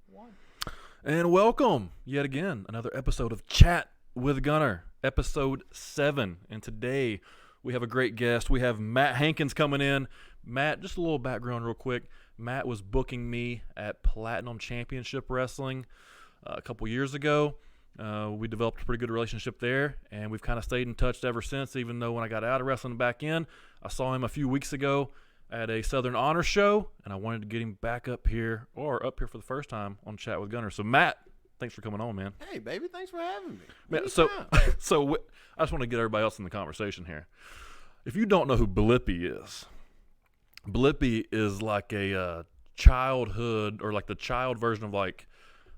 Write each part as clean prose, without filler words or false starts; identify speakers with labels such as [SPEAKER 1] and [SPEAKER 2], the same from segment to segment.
[SPEAKER 1] One.
[SPEAKER 2] And welcome yet again, another episode of Chat with Gunner, episode 7. And today we have a great guest. We have Matt Hankins coming in. Matt, just a little background real quick. Matt was booking me at Platinum Championship Wrestling a couple years ago. We developed a pretty good relationship there, and we've kind of stayed in touch ever since, even though when I got out of wrestling back in, I saw him a few weeks ago at a Southern Honor show, and I wanted to get him back up here for the first time on Chat with Gunner. So, Matt, thanks for coming on, man.
[SPEAKER 3] Hey, baby, thanks for having me.
[SPEAKER 2] Man, so I just want to get everybody else in the conversation here. If you don't know who Blippi is like a childhood, or like the child version of like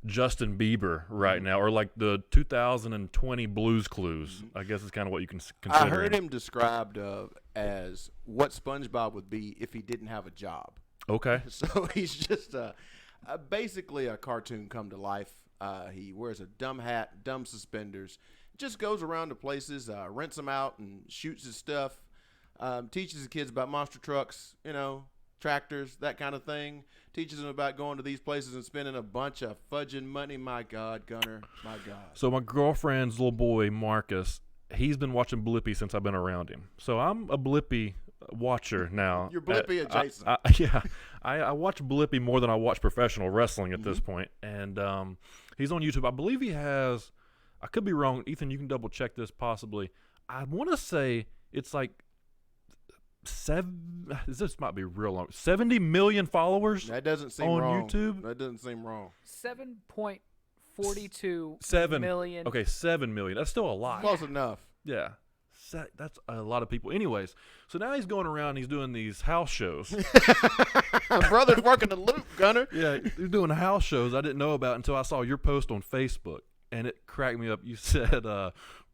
[SPEAKER 2] Justin Bieber right now, or like the 2020 Blues Clues, I guess is kind of what you can consider.
[SPEAKER 3] I heard him described as what SpongeBob would be if he didn't have a job.
[SPEAKER 2] Okay.
[SPEAKER 3] So he's just basically a cartoon come to life. He wears a dumb hat, dumb suspenders, just goes around to places, rents them out and shoots his stuff, teaches the kids about monster trucks, tractors, that kind of thing. Teaches them about going to these places and spending a bunch of fudging money. My God, Gunner, my God.
[SPEAKER 2] So my girlfriend's little boy, Marcus, he's been watching Blippi since I've been around him. So I'm a Blippi watcher now.
[SPEAKER 3] You're Blippi adjacent.
[SPEAKER 2] I watch Blippi more than I watch professional wrestling at this point. And he's on YouTube. I believe he has, I could be wrong. Ethan, you can double check this possibly. I want to say it's like this might be real long. 70 million followers.
[SPEAKER 3] That doesn't seem
[SPEAKER 2] on
[SPEAKER 3] wrong.
[SPEAKER 2] YouTube.
[SPEAKER 3] That doesn't seem wrong.
[SPEAKER 1] 7.42 million.
[SPEAKER 2] Okay, 7 million. That's still a lot.
[SPEAKER 3] Close enough.
[SPEAKER 2] Yeah. That's a lot of people. Anyways, so now he's going around. He's doing these house shows.
[SPEAKER 3] Brother's working the loop, Gunner.
[SPEAKER 2] Yeah, he's doing house shows I didn't know about until I saw your post on Facebook, and it cracked me up. You said,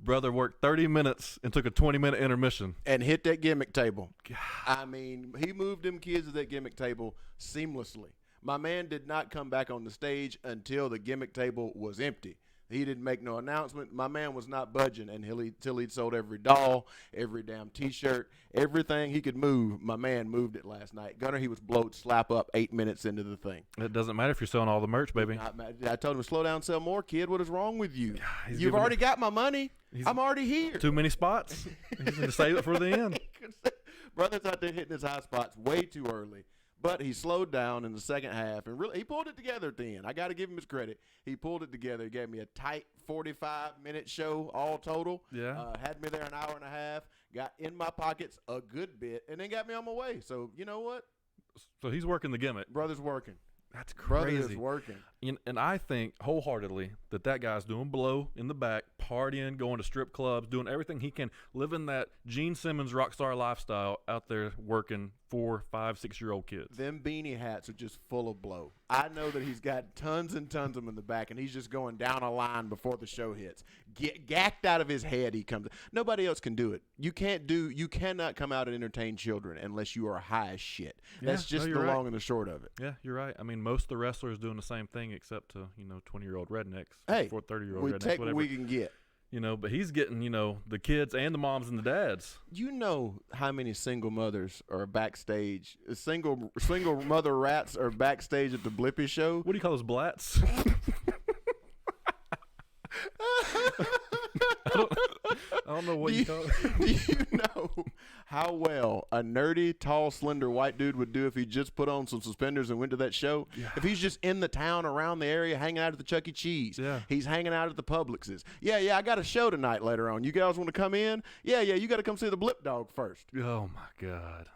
[SPEAKER 2] brother worked 30 minutes and took a 20-minute intermission.
[SPEAKER 3] And hit that gimmick table. God. I mean, he moved them kids to that gimmick table seamlessly. My man did not come back on the stage until the gimmick table was empty. He didn't make no announcement. My man was not budging until he'd sold every doll, every damn T-shirt, everything he could move. My man moved it last night. Gunner, he was blowed slap up 8 minutes into the thing.
[SPEAKER 2] It doesn't matter if you're selling all the merch, baby.
[SPEAKER 3] I told him, slow down, sell more, kid. What is wrong with you? You've already got my money. I'm already here.
[SPEAKER 2] Too many spots. He's going to save it for the end.
[SPEAKER 3] Brother's out there hitting his high spots way too early. But he slowed down in the second half, and really he pulled it together at the end. I got to give him his credit. He pulled it together. He gave me a tight 45-minute show all total.
[SPEAKER 2] Yeah.
[SPEAKER 3] Had me there an hour and a half, got in my pockets a good bit, and then got me on my way. So, you know what?
[SPEAKER 2] So he's working the gimmick.
[SPEAKER 3] Brother's working.
[SPEAKER 2] That's crazy.
[SPEAKER 3] Brother is working.
[SPEAKER 2] And I think wholeheartedly that guy's doing blow in the back, partying, going to strip clubs, doing everything he can, living that Gene Simmons rock star lifestyle out there working 4, 5, 6-year-old kids.
[SPEAKER 3] Them beanie hats are just full of blow. I know that he's got tons and tons of them in the back, and he's just going down a line before the show hits. Gacked out of his head he comes. Nobody else can do it. You cannot come out and entertain children unless you are high as shit. That's just the long and the short of it.
[SPEAKER 2] Yeah, you're right. I mean, most of the wrestlers doing the same thing except to, 20-year-old rednecks.
[SPEAKER 3] Hey,
[SPEAKER 2] 30-year-old
[SPEAKER 3] we
[SPEAKER 2] rednecks,
[SPEAKER 3] take
[SPEAKER 2] whatever.
[SPEAKER 3] what we can get.
[SPEAKER 2] But he's getting, the kids and the moms and the dads.
[SPEAKER 3] You know how many single mothers are backstage? Single mother rats are backstage at the Blippi show.
[SPEAKER 2] What do you call those, blats? I don't know what you call it.
[SPEAKER 3] Do you know how well a nerdy, tall, slender white dude would do if he just put on some suspenders and went to that show? Yeah. If he's just in the town around the area hanging out at the Chuck E. Cheese. Yeah. He's hanging out at the Publix's. Yeah, I got a show tonight later on. You guys want to come in? Yeah, you got to come see the Blip Dog first.
[SPEAKER 2] Oh, my God.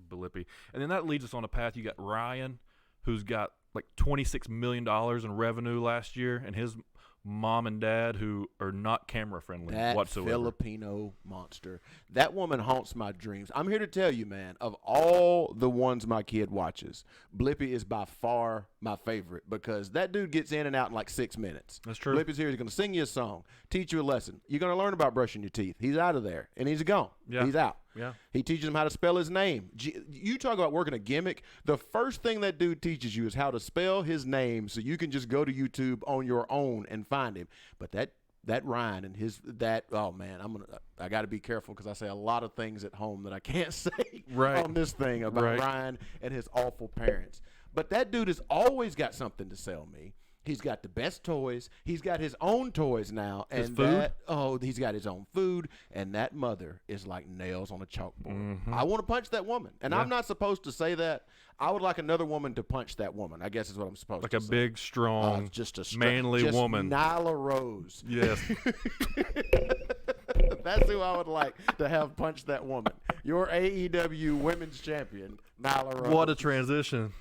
[SPEAKER 2] Blippi. And then that leads us on a path. You got Ryan, who's got like $26 million in revenue last year, and his mom and dad who are not camera friendly whatsoever.
[SPEAKER 3] Filipino monster. That woman haunts my dreams. I'm here to tell you, man, of all the ones my kid watches, Blippi is by far my favorite because that dude gets in and out in like 6 minutes.
[SPEAKER 2] That's true.
[SPEAKER 3] Blippi's here. He's going to sing you a song, teach you a lesson. You're going to learn about brushing your teeth. He's out of there, and he's gone.
[SPEAKER 2] Yeah.
[SPEAKER 3] He's out.
[SPEAKER 2] Yeah.
[SPEAKER 3] He teaches him how to spell his name. You talk about working a gimmick. The first thing that dude teaches you is how to spell his name so you can just go to YouTube on your own and find him. But that Ryan and oh man, I got to be careful because I say a lot of things at home that I can't say on this thing about Ryan and his awful parents. But that dude has always got something to sell me. He's got the best toys. He's got his own toys now.
[SPEAKER 2] His
[SPEAKER 3] And
[SPEAKER 2] food?
[SPEAKER 3] he's got his own food. And that mother is like nails on a chalkboard.
[SPEAKER 2] Mm-hmm.
[SPEAKER 3] I want to punch that woman. And
[SPEAKER 2] Yeah.
[SPEAKER 3] I'm not supposed to say that. I would like another woman to punch that woman, I guess is what I'm supposed
[SPEAKER 2] Like
[SPEAKER 3] to
[SPEAKER 2] a
[SPEAKER 3] say.
[SPEAKER 2] big, strong,
[SPEAKER 3] Just a
[SPEAKER 2] manly
[SPEAKER 3] just
[SPEAKER 2] woman.
[SPEAKER 3] Nyla Rose.
[SPEAKER 2] Yes.
[SPEAKER 3] That's who I would like to have punch that woman. Your AEW Women's Champion, Nyla Rose.
[SPEAKER 2] What a transition.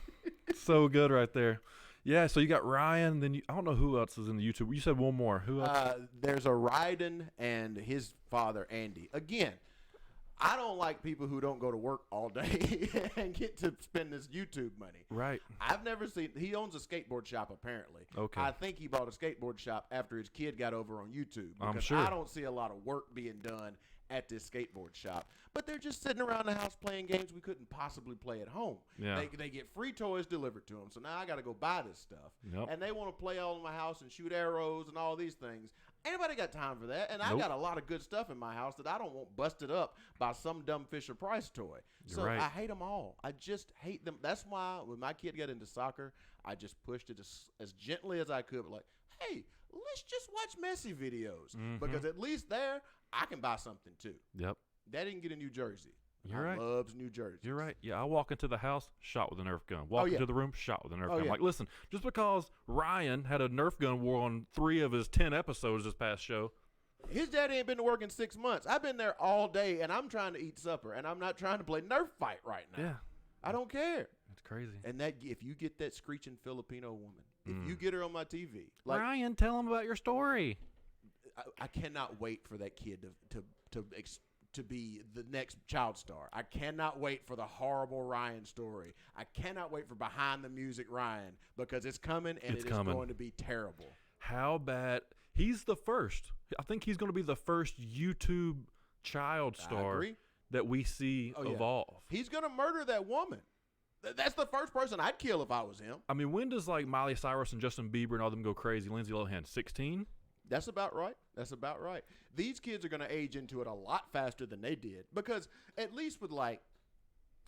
[SPEAKER 2] So good right there. Yeah, so you got Ryan, then I don't know who else is in the YouTube. You said one more. Who else?
[SPEAKER 3] There's a Ryden and his father, Andy. Again, I don't like people who don't go to work all day and get to spend this YouTube money.
[SPEAKER 2] Right.
[SPEAKER 3] I've never seen. He owns a skateboard shop, apparently.
[SPEAKER 2] Okay.
[SPEAKER 3] I think he bought a skateboard shop after his kid got over on YouTube.
[SPEAKER 2] I'm
[SPEAKER 3] Because
[SPEAKER 2] sure.
[SPEAKER 3] I don't see a lot of work being done at this skateboard shop. But they're just sitting around the house playing games we couldn't possibly play at home.
[SPEAKER 2] Yeah.
[SPEAKER 3] They get free toys delivered to them. So now I got to go buy this stuff.
[SPEAKER 2] Yep.
[SPEAKER 3] And they want to play all in my house and shoot arrows and all these things. Ain't nobody got time for that. And
[SPEAKER 2] Nope.
[SPEAKER 3] I got a lot of good stuff in my house that I don't want busted up by some dumb Fisher-Price toy.
[SPEAKER 2] You're
[SPEAKER 3] So
[SPEAKER 2] right.
[SPEAKER 3] I hate them all. I just hate them. That's why when my kid got into soccer, I just pushed it as gently as I could. Like, hey, let's just watch Messi videos.
[SPEAKER 2] Mhm.
[SPEAKER 3] Because at least there, I can buy something too.
[SPEAKER 2] Yep.
[SPEAKER 3] That didn't get in New Jersey.
[SPEAKER 2] You're
[SPEAKER 3] I
[SPEAKER 2] right.
[SPEAKER 3] loves New Jersey.
[SPEAKER 2] You're right. Yeah, I walk into the house, shot with a Nerf gun. Walk
[SPEAKER 3] yeah.
[SPEAKER 2] into the room, shot with a Nerf
[SPEAKER 3] Oh,
[SPEAKER 2] gun.
[SPEAKER 3] yeah.
[SPEAKER 2] Like, listen, just because Ryan had a Nerf gun war on 3 of his 10 episodes this past show.
[SPEAKER 3] His daddy ain't been to work in 6 months. I've been there all day, and I'm trying to eat supper, and I'm not trying to play Nerf fight right now.
[SPEAKER 2] Yeah.
[SPEAKER 3] I don't care.
[SPEAKER 2] It's crazy.
[SPEAKER 3] And that if you get that screeching Filipino woman, if you get her on my TV, like
[SPEAKER 2] Ryan, tell him about your story.
[SPEAKER 3] I cannot wait for that kid to be the next child star. I cannot wait for the horrible Ryan story. I cannot wait for Behind the Music Ryan because it's coming and
[SPEAKER 2] It's
[SPEAKER 3] it
[SPEAKER 2] coming.
[SPEAKER 3] is going to be terrible.
[SPEAKER 2] How bad? He's the first. I think he's going to be the first YouTube child
[SPEAKER 3] I
[SPEAKER 2] star
[SPEAKER 3] agree.
[SPEAKER 2] that we see
[SPEAKER 3] Oh, yeah.
[SPEAKER 2] evolve.
[SPEAKER 3] He's going to murder that woman. That's the first person I'd kill if I was him.
[SPEAKER 2] I mean, when does like Miley Cyrus and Justin Bieber and all them go crazy? Lindsay Lohan, 16?
[SPEAKER 3] That's about right. That's about right. These kids are going to age into it a lot faster than they did because at least with like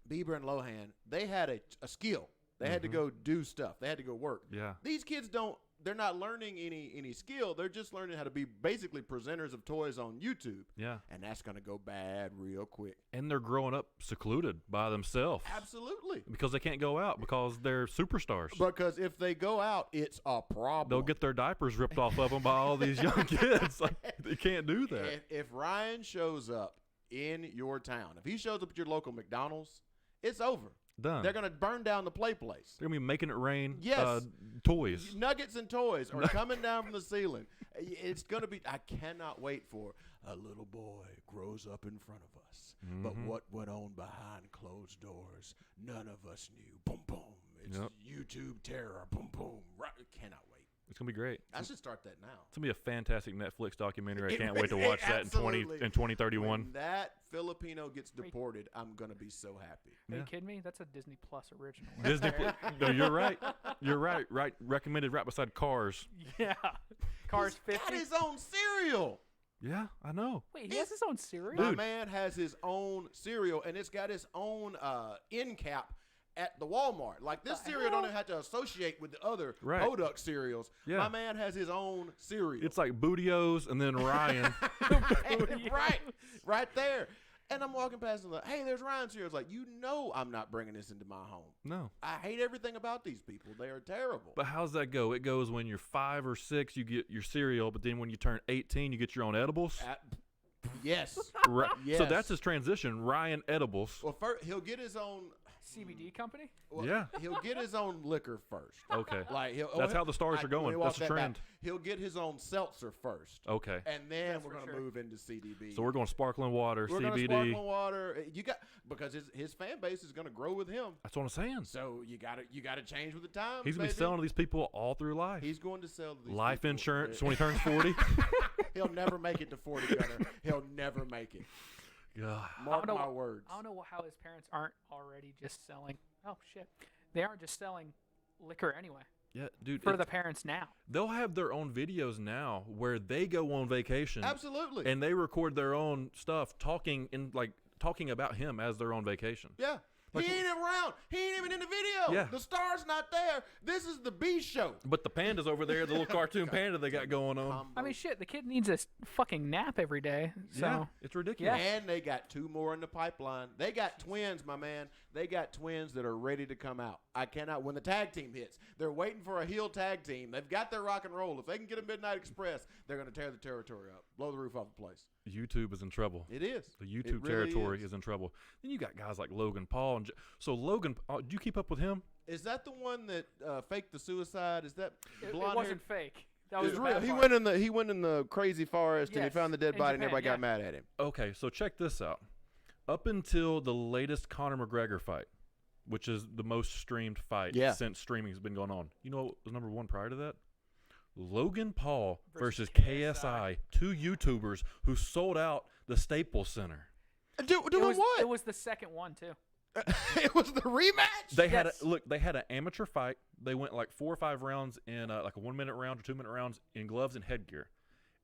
[SPEAKER 3] Bieber and Lohan, they had a skill. They had to go do stuff. They had to go work.
[SPEAKER 2] Yeah.
[SPEAKER 3] These kids don't. They're not learning any skill. They're just learning how to be basically presenters of toys on YouTube.
[SPEAKER 2] Yeah.
[SPEAKER 3] And that's going to go bad real quick.
[SPEAKER 2] And they're growing up secluded by themselves.
[SPEAKER 3] Absolutely.
[SPEAKER 2] Because they can't go out because they're superstars.
[SPEAKER 3] Because if they go out, it's a problem.
[SPEAKER 2] They'll get their diapers ripped off of them by all these young kids. Like, they can't do that.
[SPEAKER 3] If Ryan shows up in your town, if he shows up at your local McDonald's, it's over.
[SPEAKER 2] Done.
[SPEAKER 3] They're going to burn down the play place.
[SPEAKER 2] They're going to be making it rain
[SPEAKER 3] Yes.
[SPEAKER 2] toys.
[SPEAKER 3] Nuggets and toys are coming down from the ceiling. It's going to be, I cannot wait for a little boy grows up in front of us. But what went on behind closed doors, none of us knew. Boom, boom. It's YouTube terror. Boom, boom. Right. Cannot wait.
[SPEAKER 2] It's going to be great.
[SPEAKER 3] I should start that now.
[SPEAKER 2] It's going to be a fantastic Netflix documentary. I
[SPEAKER 3] It
[SPEAKER 2] can't wait to
[SPEAKER 3] really-
[SPEAKER 2] watch that in
[SPEAKER 3] absolutely.
[SPEAKER 2] 2031.
[SPEAKER 3] When that Filipino gets deported, I'm going to be so happy.
[SPEAKER 1] Are
[SPEAKER 2] Yeah.
[SPEAKER 1] you kidding me? That's a Disney Plus original.
[SPEAKER 2] Disney No, you're right. You're right. Right. Recommended right beside Cars.
[SPEAKER 1] Yeah. Cars
[SPEAKER 3] He's
[SPEAKER 1] 50.
[SPEAKER 3] got his own cereal.
[SPEAKER 2] Yeah, I know.
[SPEAKER 1] Wait, he has his own cereal?
[SPEAKER 3] My man has his own cereal, and it's got his own end cap at the Walmart. Like, this cereal don't even have to associate with the other
[SPEAKER 2] Right.
[SPEAKER 3] Podunk cereals.
[SPEAKER 2] Yeah.
[SPEAKER 3] My man has his own cereal.
[SPEAKER 2] It's like Bootios and then Ryan.
[SPEAKER 3] right there. And I'm walking past and like, hey, there's Ryan's cereal. It's like, you know I'm not bringing this into my home.
[SPEAKER 2] No.
[SPEAKER 3] I hate everything about these people. They are terrible.
[SPEAKER 2] But how's that go? It goes when you're 5 or 6, you get your cereal, but then when you turn 18, you get your own edibles.
[SPEAKER 3] Yes.
[SPEAKER 2] Right.
[SPEAKER 3] Yes.
[SPEAKER 2] So that's his transition. Ryan edibles.
[SPEAKER 3] Well, first, he'll get his own.
[SPEAKER 1] CBD company?
[SPEAKER 3] Well,
[SPEAKER 2] Yeah.
[SPEAKER 3] He'll get his own liquor first.
[SPEAKER 2] Okay.
[SPEAKER 3] Like
[SPEAKER 2] That's how the stars are going.
[SPEAKER 3] let me walk
[SPEAKER 2] That's the
[SPEAKER 3] that back.
[SPEAKER 2] trend.
[SPEAKER 3] He'll get his own seltzer first.
[SPEAKER 2] Okay.
[SPEAKER 3] And then
[SPEAKER 1] That's
[SPEAKER 3] we're
[SPEAKER 1] for
[SPEAKER 3] going to
[SPEAKER 1] sure.
[SPEAKER 3] move into CDB.
[SPEAKER 2] So we're going sparkling water,
[SPEAKER 3] We're gonna
[SPEAKER 2] CBD.
[SPEAKER 3] sparkling water. You got because his fan base is going to grow with him.
[SPEAKER 2] That's what I'm saying.
[SPEAKER 3] So you got to change with the times.
[SPEAKER 2] He's going to be
[SPEAKER 3] baby.
[SPEAKER 2] selling to these people all through life.
[SPEAKER 3] He's going to sell to these
[SPEAKER 2] Life
[SPEAKER 3] people.
[SPEAKER 2] insurance when he turns 40.
[SPEAKER 3] He'll never make it to 40, Gunner. He'll never make it.
[SPEAKER 2] God.
[SPEAKER 3] Mark
[SPEAKER 1] know
[SPEAKER 3] my
[SPEAKER 1] what-
[SPEAKER 3] words.
[SPEAKER 1] I don't know how his parents aren't already just selling. Oh, shit. They aren't just selling liquor anyway.
[SPEAKER 2] Yeah, dude.
[SPEAKER 1] For the parents now.
[SPEAKER 2] They'll have their own videos now where they go on vacation.
[SPEAKER 3] Absolutely.
[SPEAKER 2] And they record their own stuff talking about him as they're on vacation.
[SPEAKER 3] Yeah.
[SPEAKER 2] Like-
[SPEAKER 3] he ain't around. He ain't even in the video.
[SPEAKER 2] Yeah.
[SPEAKER 3] The star's not there. This is the B show.
[SPEAKER 2] But the panda's over there, the little cartoon panda they got going on.
[SPEAKER 1] I mean, shit, the kid needs a fucking nap every day. So.
[SPEAKER 2] Yeah, it's ridiculous.
[SPEAKER 1] Yeah.
[SPEAKER 3] And they got 2 more in the pipeline. They got twins, my man. They got twins that are ready to come out. I cannot. When the tag team hits, they're waiting for a heel tag team. They've got their rock and roll. If they can get a Midnight Express, they're going to tear the territory up, blow the roof off the place.
[SPEAKER 2] YouTube is in trouble.
[SPEAKER 3] It is.
[SPEAKER 2] The YouTube territory is in trouble. Then you got guys like Logan Paul. So Logan, do you keep up with him?
[SPEAKER 3] Is that the one that faked the suicide? Is that
[SPEAKER 1] It
[SPEAKER 3] blonde
[SPEAKER 1] wasn't fake. That was
[SPEAKER 3] It's
[SPEAKER 1] the
[SPEAKER 3] real.
[SPEAKER 1] bad
[SPEAKER 3] He
[SPEAKER 1] part.
[SPEAKER 3] went in the crazy forest and he
[SPEAKER 1] Yes,
[SPEAKER 3] found the dead
[SPEAKER 1] in
[SPEAKER 3] body and
[SPEAKER 1] Japan,
[SPEAKER 3] everybody got mad at him.
[SPEAKER 2] Okay, so check this out. Up until the latest Conor McGregor fight, which is the most streamed fight since streaming has been going on. You know what was number 1 prior to that? Logan Paul versus KSI, 2 YouTubers who sold out the Staples Center.
[SPEAKER 3] Doing what?
[SPEAKER 1] It was the second one too.
[SPEAKER 3] It was the rematch?
[SPEAKER 2] They had they had an amateur fight. They went like 4 or 5 rounds in like a 1-minute round or 2-minute rounds in gloves and headgear.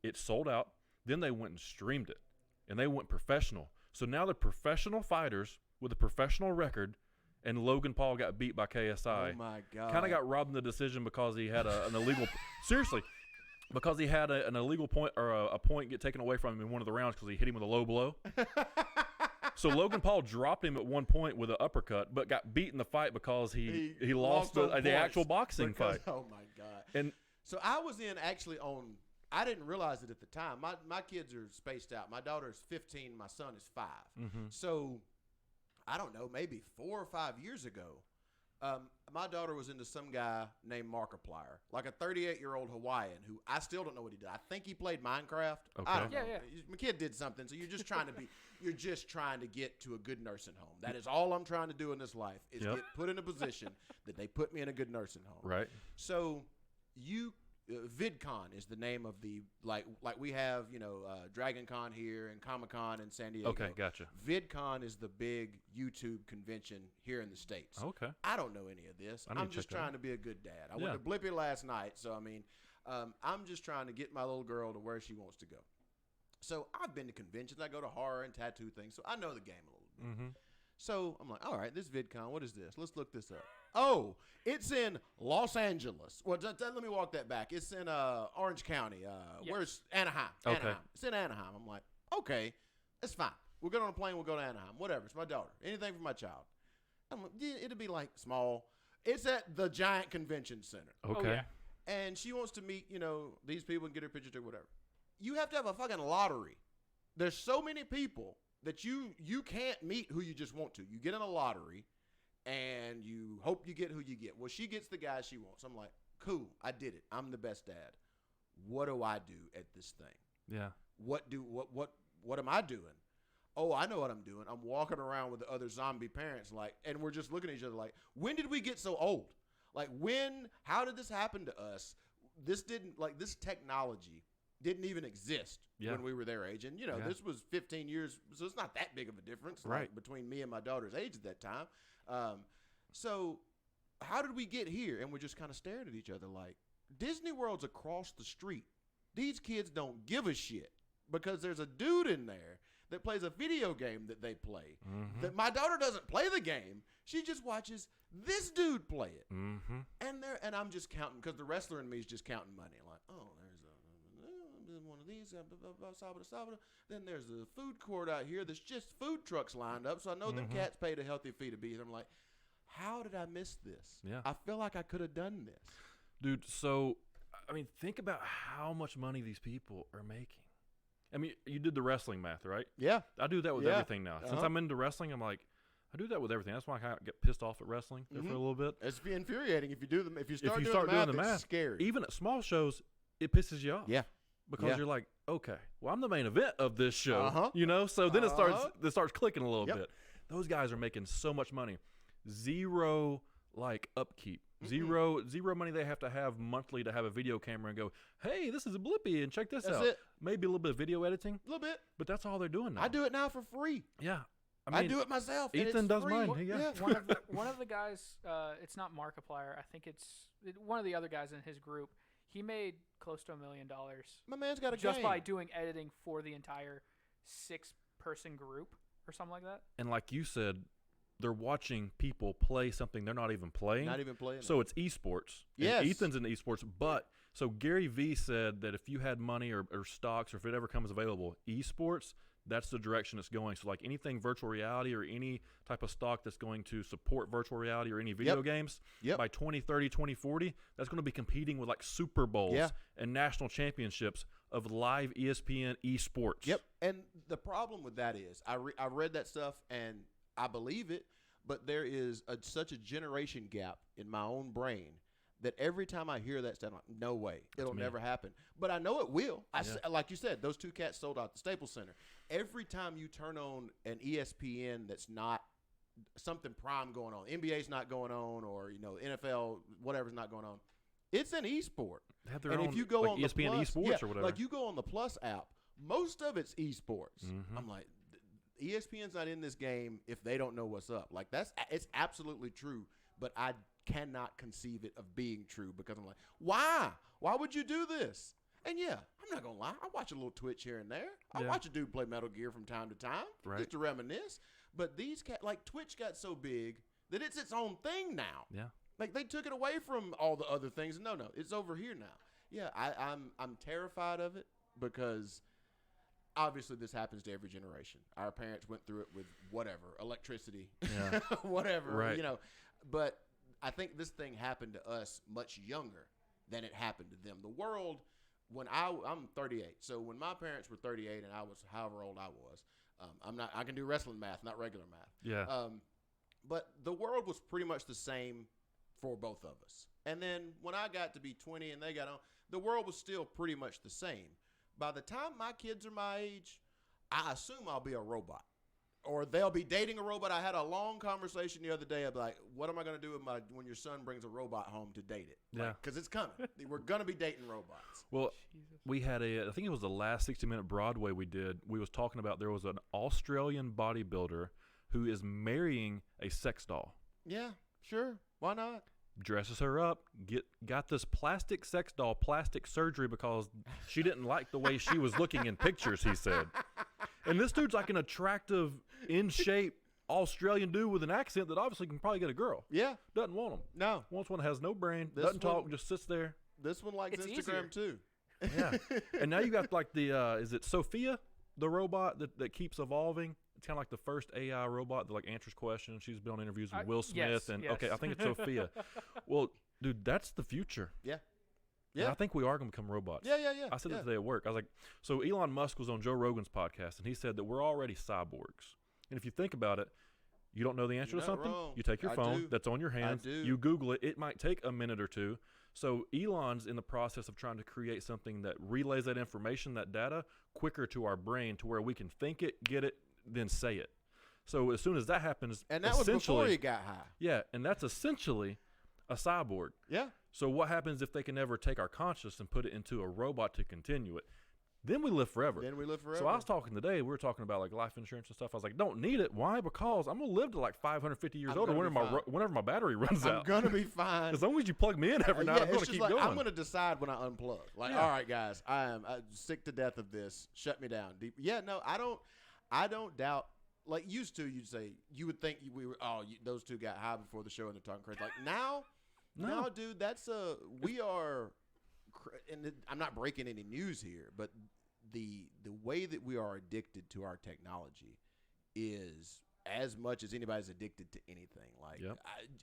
[SPEAKER 2] It sold out. Then they went and streamed it, and they went professional. So now they're professional fighters with a professional record, and Logan Paul got beat by KSI.
[SPEAKER 3] Oh my God!
[SPEAKER 2] Kind of got robbed in the decision because he had an illegal. Seriously, because he had an illegal point or a point get taken away from him in one of the rounds because he hit him with a low blow. So Logan Paul dropped him at one point with an uppercut, but got beat in the fight because he lost the actual boxing fight.
[SPEAKER 3] Oh my God!
[SPEAKER 2] And
[SPEAKER 3] so I was in actually on. I didn't realize it at the time. My kids are spaced out. My daughter is 15. My son is 5. So I don't know, maybe 4 or 5 years ago, my daughter was into some guy named Markiplier, like a 38-year-old Hawaiian who I still don't know what he did. I think he played Minecraft.
[SPEAKER 2] Okay.
[SPEAKER 3] I don't know.
[SPEAKER 1] Yeah.
[SPEAKER 3] My kid did something. So you're just trying to get to a good nursing home. That is all I'm trying to do in this life is get put in a position that they put me in a good nursing home.
[SPEAKER 2] right.
[SPEAKER 3] So VidCon is the name of the like we have Dragon Con here and Comic Con in San Diego.
[SPEAKER 2] Okay, gotcha.
[SPEAKER 3] VidCon is the big YouTube convention here in the States.
[SPEAKER 2] Okay.
[SPEAKER 3] I don't know any of this.
[SPEAKER 2] I need
[SPEAKER 3] I'm
[SPEAKER 2] to
[SPEAKER 3] just
[SPEAKER 2] check that
[SPEAKER 3] trying to be a good dad. I went to Blippi last night, so I mean, I'm just trying to get my little girl to where she wants to go. So I've been to conventions. I go to horror and tattoo things, so I know the game a little bit. So I'm like, all right, this VidCon, what is this? Let's look this up. Oh, it's in Los Angeles. Well, let me walk that back. It's in Orange County. Where's Anaheim?
[SPEAKER 2] Okay.
[SPEAKER 3] Anaheim. It's in Anaheim. I'm like, okay, that's fine. We'll get on a plane. We'll go to Anaheim. Whatever. It's my daughter. Anything for my child. I'm like, yeah, it'll be like small. It's at the giant convention center.
[SPEAKER 2] Okay.
[SPEAKER 1] Oh, yeah.
[SPEAKER 3] And she wants to meet, these people and get her picture took, whatever. You have to have a fucking lottery. There's so many people that you can't meet who you just want to. You get in a lottery, and you hope you get who you get. Well, she gets the guy she wants. I'm like, cool, I did it. I'm the best dad. What do I do at this thing?
[SPEAKER 2] Yeah.
[SPEAKER 3] What am I doing? Oh, I know what I'm doing. I'm walking around with the other zombie parents, and we're just looking at each other like, when did we get so old? Like, how did this happen to us? This technology didn't even exist when we were their age. And, this was 15 years, so it's not that big of a difference between me and my daughter's age at that time. So how did we get here? And we're just kind of staring at each other like, Disney World's across the street. These kids don't give a shit because there's a dude in there that plays a video game that they play. That my daughter doesn't play the game. She just watches this dude play it. And I'm just counting because the wrestler in me is just counting money. Like, oh, there's one of these. Then there's a food court out here. There's just food trucks lined up. So I know them cats paid a healthy fee to be here. I'm like, how did I miss this?
[SPEAKER 2] Yeah.
[SPEAKER 3] I feel like I could have done this.
[SPEAKER 2] Dude, so, I mean, think about how much money these people are making. I mean, you did the wrestling math, right?
[SPEAKER 3] Yeah.
[SPEAKER 2] I do that with everything now. Since I'm into wrestling, I'm like, I do that with everything. That's why I kind of get pissed off at wrestling there for a little bit.
[SPEAKER 3] It's infuriating if you do them. If you start,
[SPEAKER 2] doing the math,
[SPEAKER 3] it's scary.
[SPEAKER 2] Even at small shows, it pisses you off.
[SPEAKER 3] Yeah.
[SPEAKER 2] Because you're like, okay, well, I'm the main event of this show, So then it starts clicking a little bit. Those guys are making so much money, zero upkeep, zero money they have to have monthly to have a video camera and go, hey, this is a Blippi and check this out.
[SPEAKER 3] That's it.
[SPEAKER 2] Maybe a little bit of video editing,
[SPEAKER 3] A little bit.
[SPEAKER 2] but that's all they're doing now.
[SPEAKER 3] I do it now for free.
[SPEAKER 2] Yeah,
[SPEAKER 3] I do it myself. and
[SPEAKER 2] Ethan
[SPEAKER 3] it's
[SPEAKER 2] does
[SPEAKER 3] free.
[SPEAKER 2] mine.
[SPEAKER 1] One of the guys, it's not Markiplier. I think it's one of the other guys in his group. He made close to $1 million.
[SPEAKER 3] My man's got a
[SPEAKER 1] just
[SPEAKER 3] game.
[SPEAKER 1] by doing editing for the entire 6-person group or something like that.
[SPEAKER 2] And like you said, they're watching people play something they're not even playing.
[SPEAKER 3] Not even playing.
[SPEAKER 2] So it's esports.
[SPEAKER 3] Yes.
[SPEAKER 2] And Ethan's into esports. But so Gary Vee said that if you had money or stocks or if it ever comes available, esports, that's the direction it's going. So like anything virtual reality or any type of stock that's going to support virtual reality or any video games, by 2030, 2040, that's going to be competing with like Super Bowls and national championships of live ESPN esports.
[SPEAKER 3] Yep. And the problem with that is I read that stuff and I believe it, but there is such a generation gap in my own brain that every time I hear that stuff, I'm like, no way, it'll never happen. But I know it will. Like you said, those two cats sold out the Staples Center. Every time you turn on an ESPN that's not something prime going on, NBA's not going on, or NFL, whatever's not going on, it's an esport.
[SPEAKER 2] They have their
[SPEAKER 3] and
[SPEAKER 2] own,
[SPEAKER 3] if you go
[SPEAKER 2] like
[SPEAKER 3] on
[SPEAKER 2] ESPN
[SPEAKER 3] the Plus,
[SPEAKER 2] esports or whatever.
[SPEAKER 3] like you go on the Plus app, most of it's esports. I'm like, ESPN's not in this game if they don't know what's up. Like it's absolutely true, but I cannot conceive it of being true because I'm like, why? Why would you do this? And yeah, I'm not gonna lie, I watch a little Twitch here and there. I watch a dude play Metal Gear from time to time, just to reminisce. But these like Twitch got so big that it's its own thing now.
[SPEAKER 2] Yeah.
[SPEAKER 3] Like they took it away from all the other things. No, it's over here now. Yeah, I'm terrified of it because obviously this happens to every generation. Our parents went through it with whatever, electricity, whatever, But I think this thing happened to us much younger than it happened to them. The world, when I'm 38, so when my parents were 38 and I was however old I was, I can do wrestling math, not regular math.
[SPEAKER 2] Yeah.
[SPEAKER 3] But the world was pretty much the same for both of us. And then when I got to be 20 and they got on, the world was still pretty much the same. By the time my kids are my age, I assume I'll be a robot. Or they'll be dating a robot. I had a long conversation the other day of like, what am I going to do when your son brings a robot home to date it?
[SPEAKER 2] Yeah.
[SPEAKER 3] Because it's coming. We're going to be dating robots.
[SPEAKER 2] Well, we had I think it was the last 60-minute Broadway we did. We was talking about there was an Australian bodybuilder who is marrying a sex doll.
[SPEAKER 3] Yeah, sure. Why not?
[SPEAKER 2] Dresses her up, got this plastic sex doll plastic surgery because she didn't like the way she was looking in pictures, he said. And this dude's like an attractive, in shape Australian dude with an accent that obviously can probably get a girl.
[SPEAKER 3] Yeah.
[SPEAKER 2] Doesn't want him.
[SPEAKER 3] No.
[SPEAKER 2] Wants one that has no brain, doesn't talk, just sits there.
[SPEAKER 3] This one likes Instagram too.
[SPEAKER 2] Yeah. And now you got like the, is it Sophia, the robot that keeps evolving? It's kind of like the first AI robot that like answers questions. She's been on interviews with Will Smith. Okay, I think it's Sophia. Well, dude, that's the future.
[SPEAKER 3] Yeah.
[SPEAKER 2] Yeah. And I think we are going to become robots.
[SPEAKER 3] Yeah.
[SPEAKER 2] I said that today at work. I was like, so Elon Musk was on Joe Rogan's podcast, and he said that we're already cyborgs. And if you think about it, you don't know the answer to something, you take your phone that's on your hands, you Google it. It might take a minute or two. So Elon's in the process of trying to create something that relays that information, that data, quicker to our brain to where we can think it, get it, then say it. So as soon as that happens,
[SPEAKER 3] and that was before he got high.
[SPEAKER 2] Yeah, and that's essentially a cyborg.
[SPEAKER 3] Yeah.
[SPEAKER 2] So what happens if they can never take our consciousness and put it into a robot to continue it? Then we live forever. So I was talking today, we were talking about like life insurance and stuff. I was like, don't need it. Why? Because I'm going to live to like 550 years old whenever my battery runs out.
[SPEAKER 3] I'm going to be fine.
[SPEAKER 2] As long as you plug me in every night, I'm going to keep going.
[SPEAKER 3] I'm going to decide when I unplug. Like, all right, guys, I'm sick to death of this. Shut me down. Yeah, no, I don't doubt. Like used to, you would think those two got high before the show and they're talking crazy. Like now, no, dude, we are, and I'm not breaking any news here, but the way that we are addicted to our technology is as much as anybody's addicted to anything. Like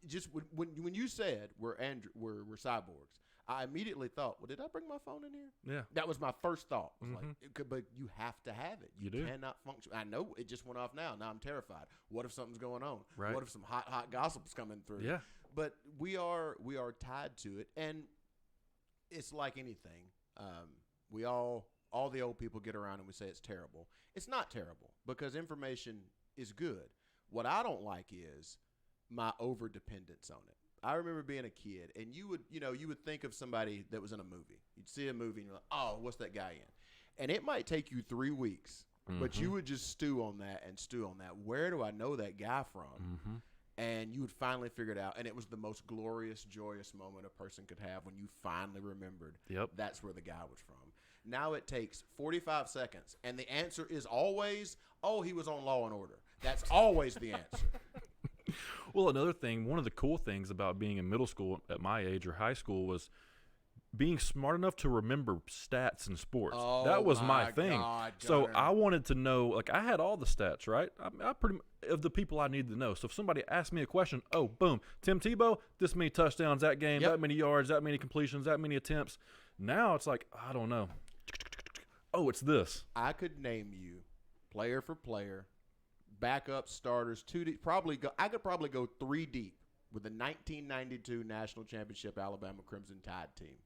[SPEAKER 3] just when you said we're cyborgs, I immediately thought, well, did I bring my phone in here?
[SPEAKER 2] Yeah.
[SPEAKER 3] That was my first thought. Was like, but you have to have it.
[SPEAKER 2] You do.
[SPEAKER 3] Cannot function. I know it just went off now. Now I'm terrified. What if something's going on?
[SPEAKER 2] Right.
[SPEAKER 3] What if some hot gossip's coming through?
[SPEAKER 2] Yeah.
[SPEAKER 3] But we are tied to it, and it's like anything. We all the old people get around and we say it's terrible. It's not terrible because information is good. What I don't like is my over dependence on it. I remember being a kid, and you would think of somebody that was in a movie. You'd see a movie, and you're like, oh, what's that guy in? And it might take you 3 weeks, but you would just stew on that. Where do I know that guy from? And you would finally figure it out, and it was the most glorious, joyous moment a person could have when you finally remembered that's where the guy was from. Now it takes 45 seconds, and the answer is always, oh, he was on Law and Order. That's always the answer.
[SPEAKER 2] Well, another thing, one of the cool things about being in middle school at my age or high school was being smart enough to remember stats in sports.
[SPEAKER 3] Oh,
[SPEAKER 2] that was my
[SPEAKER 3] my
[SPEAKER 2] thing.
[SPEAKER 3] God,
[SPEAKER 2] so
[SPEAKER 3] Gunner.
[SPEAKER 2] I wanted to know, like, I had all the stats, right? I pretty of the people I needed to know. So if somebody asked me a question, oh, boom, Tim Tebow, this many touchdowns that game,
[SPEAKER 3] Yep.
[SPEAKER 2] that many yards, that many completions, that many attempts. Now it's like, I don't know. Oh, it's this.
[SPEAKER 3] I could name you player for player, backup starters, 2 deep. I could probably go 3 deep with the 1992 National Championship Alabama Crimson Tide team.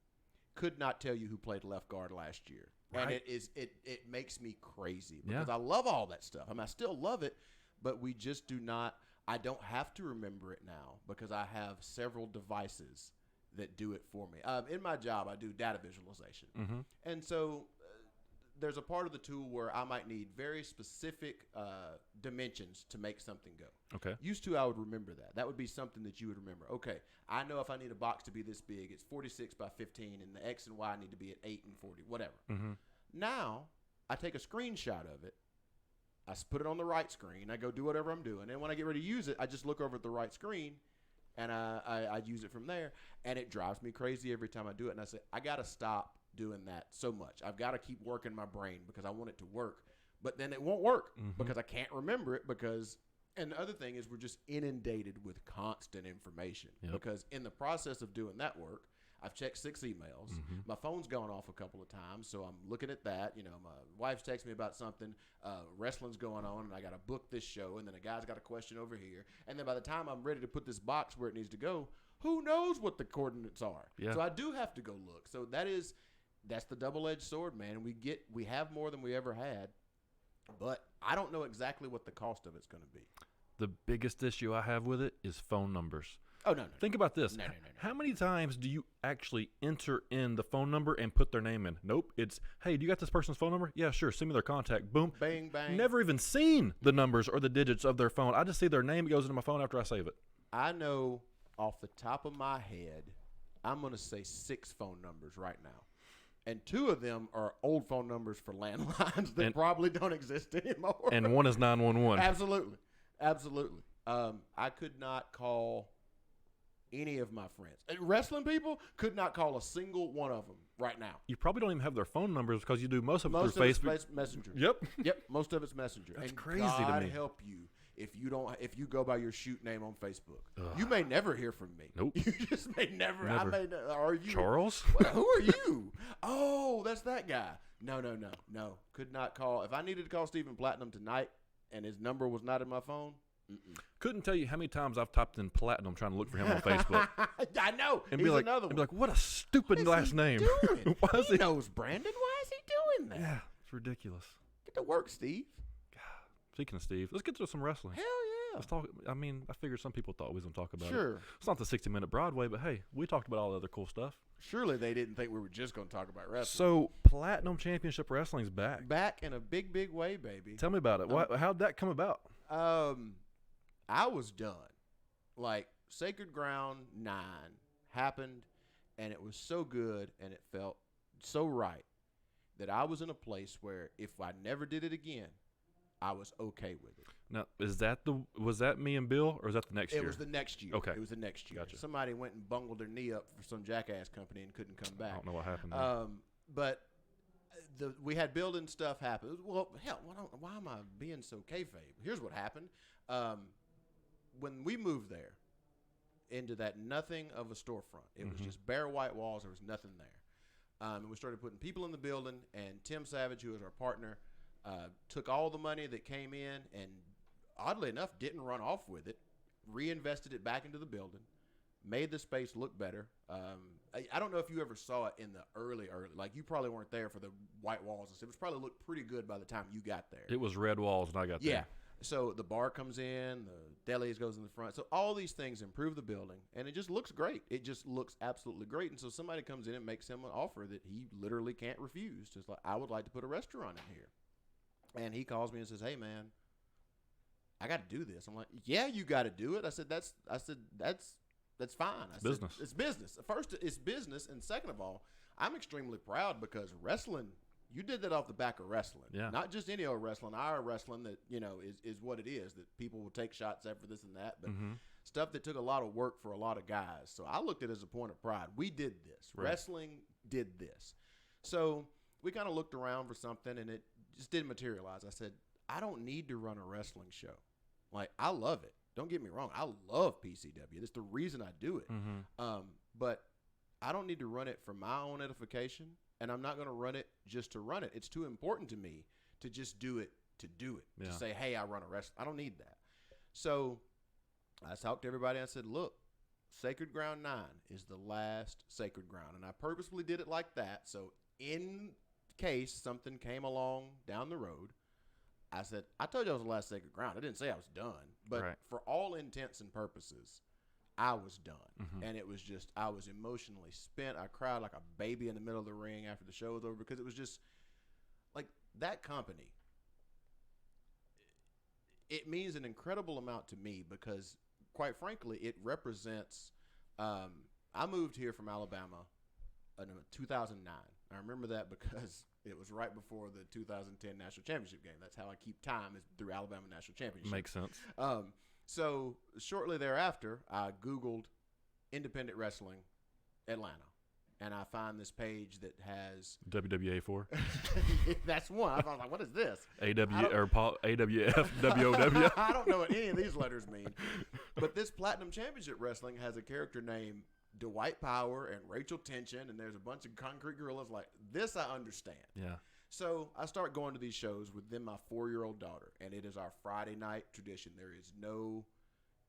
[SPEAKER 3] Could not tell you who played left guard last year. And
[SPEAKER 2] Right.
[SPEAKER 3] it makes me crazy because I love all that stuff. I mean, I still love it, but we just do not. I don't have to remember it now because I have several devices that do it for me. In my job, I do data visualization.
[SPEAKER 2] Mm-hmm.
[SPEAKER 3] And so there's a part of the tool where I might need very specific dimensions to make something go.
[SPEAKER 2] Okay.
[SPEAKER 3] Used to, I would remember that. That would be something that you would remember. Okay, I know if I need a box to be this big, it's 46 by 15, and the X and Y need to be at 8 and 40, whatever.
[SPEAKER 2] Mm-hmm.
[SPEAKER 3] Now, I take a screenshot of it. I put it on the right screen. I go do whatever I'm doing. And when I get ready to use it, I just look over at the right screen, and I use it from there. And it drives me crazy every time I do it. And I say, I got to stop doing that so much. I've got to keep working my brain because I want it to work. But then it won't work because I can't remember it because – and the other thing is we're just inundated with constant information because in the process of doing that work, I've checked 6 emails. My phone's gone off a couple of times, so I'm looking at that. You know, my wife's texting me about something. Wrestling's going on, and I got to book this show, and then a guy's got a question over here. And then by the time I'm ready to put this box where it needs to go, who knows what the coordinates are?
[SPEAKER 2] Yeah.
[SPEAKER 3] So I do have to go look. So that's the double-edged sword, man. We have more than we ever had, but I don't know exactly what the cost of it's going to be.
[SPEAKER 2] The biggest issue I have with it is phone numbers.
[SPEAKER 3] Oh, no.
[SPEAKER 2] Think about this.
[SPEAKER 3] No.
[SPEAKER 2] How many times do you actually enter in the phone number and put their name in? Nope. It's, hey, do you got this person's phone number? Yeah, sure. Send me their contact. Boom.
[SPEAKER 3] Bang, bang.
[SPEAKER 2] Never even seen the numbers or the digits of their phone. I just see their name. It goes into my phone after I save it.
[SPEAKER 3] I know off the top of my head, I'm going to say 6 phone numbers right now. And 2 of them are old phone numbers for landlines that probably don't exist anymore.
[SPEAKER 2] And one is 911.
[SPEAKER 3] Absolutely. I could not call any of my friends. And wrestling people could not call a single one of them right now.
[SPEAKER 2] You probably don't even have their phone numbers because you do most of it
[SPEAKER 3] Most
[SPEAKER 2] through
[SPEAKER 3] of
[SPEAKER 2] Facebook.
[SPEAKER 3] it's Messenger.
[SPEAKER 2] Yep.
[SPEAKER 3] Yep. Most of it's Messenger.
[SPEAKER 2] That's
[SPEAKER 3] and
[SPEAKER 2] crazy
[SPEAKER 3] God
[SPEAKER 2] to me.
[SPEAKER 3] help you if you go by your shoot name on Facebook. You may never hear from me.
[SPEAKER 2] Nope.
[SPEAKER 3] You just may never. I may. Are you
[SPEAKER 2] Charles?
[SPEAKER 3] Who are you? Oh, that's that guy. No. Could not call. If I needed to call Stephen Platinum tonight and his number was not in my phone,
[SPEAKER 2] Couldn't tell you how many times I've typed in Platinum trying to look for him on Facebook.
[SPEAKER 3] I know.
[SPEAKER 2] And
[SPEAKER 3] He's
[SPEAKER 2] be like,
[SPEAKER 3] another one.
[SPEAKER 2] and be like, what a stupid last name.
[SPEAKER 3] Doing?
[SPEAKER 2] Why is
[SPEAKER 3] he knows Brandon. Why is he doing that?
[SPEAKER 2] Yeah, it's ridiculous.
[SPEAKER 3] Get to work, Steve.
[SPEAKER 2] Speaking of Steve, let's get to some wrestling.
[SPEAKER 3] Hell yeah.
[SPEAKER 2] Let's talk. I mean, I figured some people thought we was going to talk about it.
[SPEAKER 3] Sure.
[SPEAKER 2] It's not the 60-minute Broadway, but hey, we talked about all the other cool stuff.
[SPEAKER 3] Surely they didn't think we were just going to talk about wrestling.
[SPEAKER 2] So, Platinum Championship Wrestling's back.
[SPEAKER 3] Back in a big, big way, baby.
[SPEAKER 2] Tell me about it. How'd that come about?
[SPEAKER 3] I was done. Like, Sacred Ground 9 happened, and it was so good, and it felt so right that I was in a place where if I never did it again, I was okay with it.
[SPEAKER 2] Now, was that me and Bill, or is that the next year?
[SPEAKER 3] It was the next year.
[SPEAKER 2] Okay.
[SPEAKER 3] It was the next year.
[SPEAKER 2] Gotcha.
[SPEAKER 3] Somebody went and bungled their knee up for some jackass company and couldn't come back.
[SPEAKER 2] I don't know what happened there.
[SPEAKER 3] But we had building stuff happen. Well, hell, why am I being so kayfabe? Here's what happened. When we moved there into that nothing of a storefront, it was just bare white walls. There was nothing there. And we started putting people in the building, and Tim Savage, who was our partner, took all the money that came in and, oddly enough, didn't run off with it, reinvested it back into the building, made the space look better. I don't know if you ever saw it in the early, like you probably weren't there for the white walls and stuff. It was probably looked pretty good by the time you got there.
[SPEAKER 2] It was red walls when I got there.
[SPEAKER 3] Yeah. So the bar comes in, the delis goes in the front. So all these things improve the building, and it just looks great. It just looks absolutely great. And so somebody comes in and makes him an offer that he literally can't refuse. Just like, I would like to put a restaurant in here. And he calls me and says, hey, man, I got to do this. I'm like, yeah, you got to do it. I said, that's fine.
[SPEAKER 2] Business.
[SPEAKER 3] It's business. First, it's business. And second of all, I'm extremely proud because wrestling, you did that off the back of wrestling.
[SPEAKER 2] Yeah.
[SPEAKER 3] Not just any old wrestling, our wrestling that, is what it is, that people will take shots after this and that. But stuff that took a lot of work for a lot of guys. So I looked at it as a point of pride. We did this.
[SPEAKER 2] Right.
[SPEAKER 3] Wrestling did this. So we kind of looked around for something, and it just didn't materialize. I said, I don't need to run a wrestling show. Like, I love it. Don't get me wrong. I love PCW. That's the reason I do it. But I don't need to run it for my own edification, and I'm not going to run it just to run it. It's too important to me to just do it to do it.
[SPEAKER 2] Yeah.
[SPEAKER 3] To say, hey, I run a wrestling. I don't need that. So I talked to everybody. I said, look, Sacred Ground 9 is the last Sacred Ground. And I purposefully did it like that. So in case something came along down the road, I said, I told you I was the last Sacred Ground. I didn't say I was done. But
[SPEAKER 2] Right.
[SPEAKER 3] for all intents and purposes, I was done. And it was just, I was emotionally spent. I cried like a baby in the middle of the ring after the show was over, because it was just like that company. It means an incredible amount to me because, quite frankly, it represents I moved here from Alabama in 2009. I remember that because it was right before the 2010 National Championship game. That's how I keep time, is through Alabama National Championship.
[SPEAKER 2] Makes sense.
[SPEAKER 3] So shortly thereafter, I Googled independent wrestling Atlanta, and I find this page that has
[SPEAKER 2] WWA 4.
[SPEAKER 3] that's one. I was like, what is this?
[SPEAKER 2] AWF, WOW.
[SPEAKER 3] I don't know what any of these letters mean. But this Platinum Championship Wrestling has a character named Dwight Power and Rachel Tension, and there's a bunch of concrete gorillas. Like, this I understand.
[SPEAKER 2] Yeah.
[SPEAKER 3] So I start going to these shows with then my 4-year-old daughter, and it is our Friday night tradition.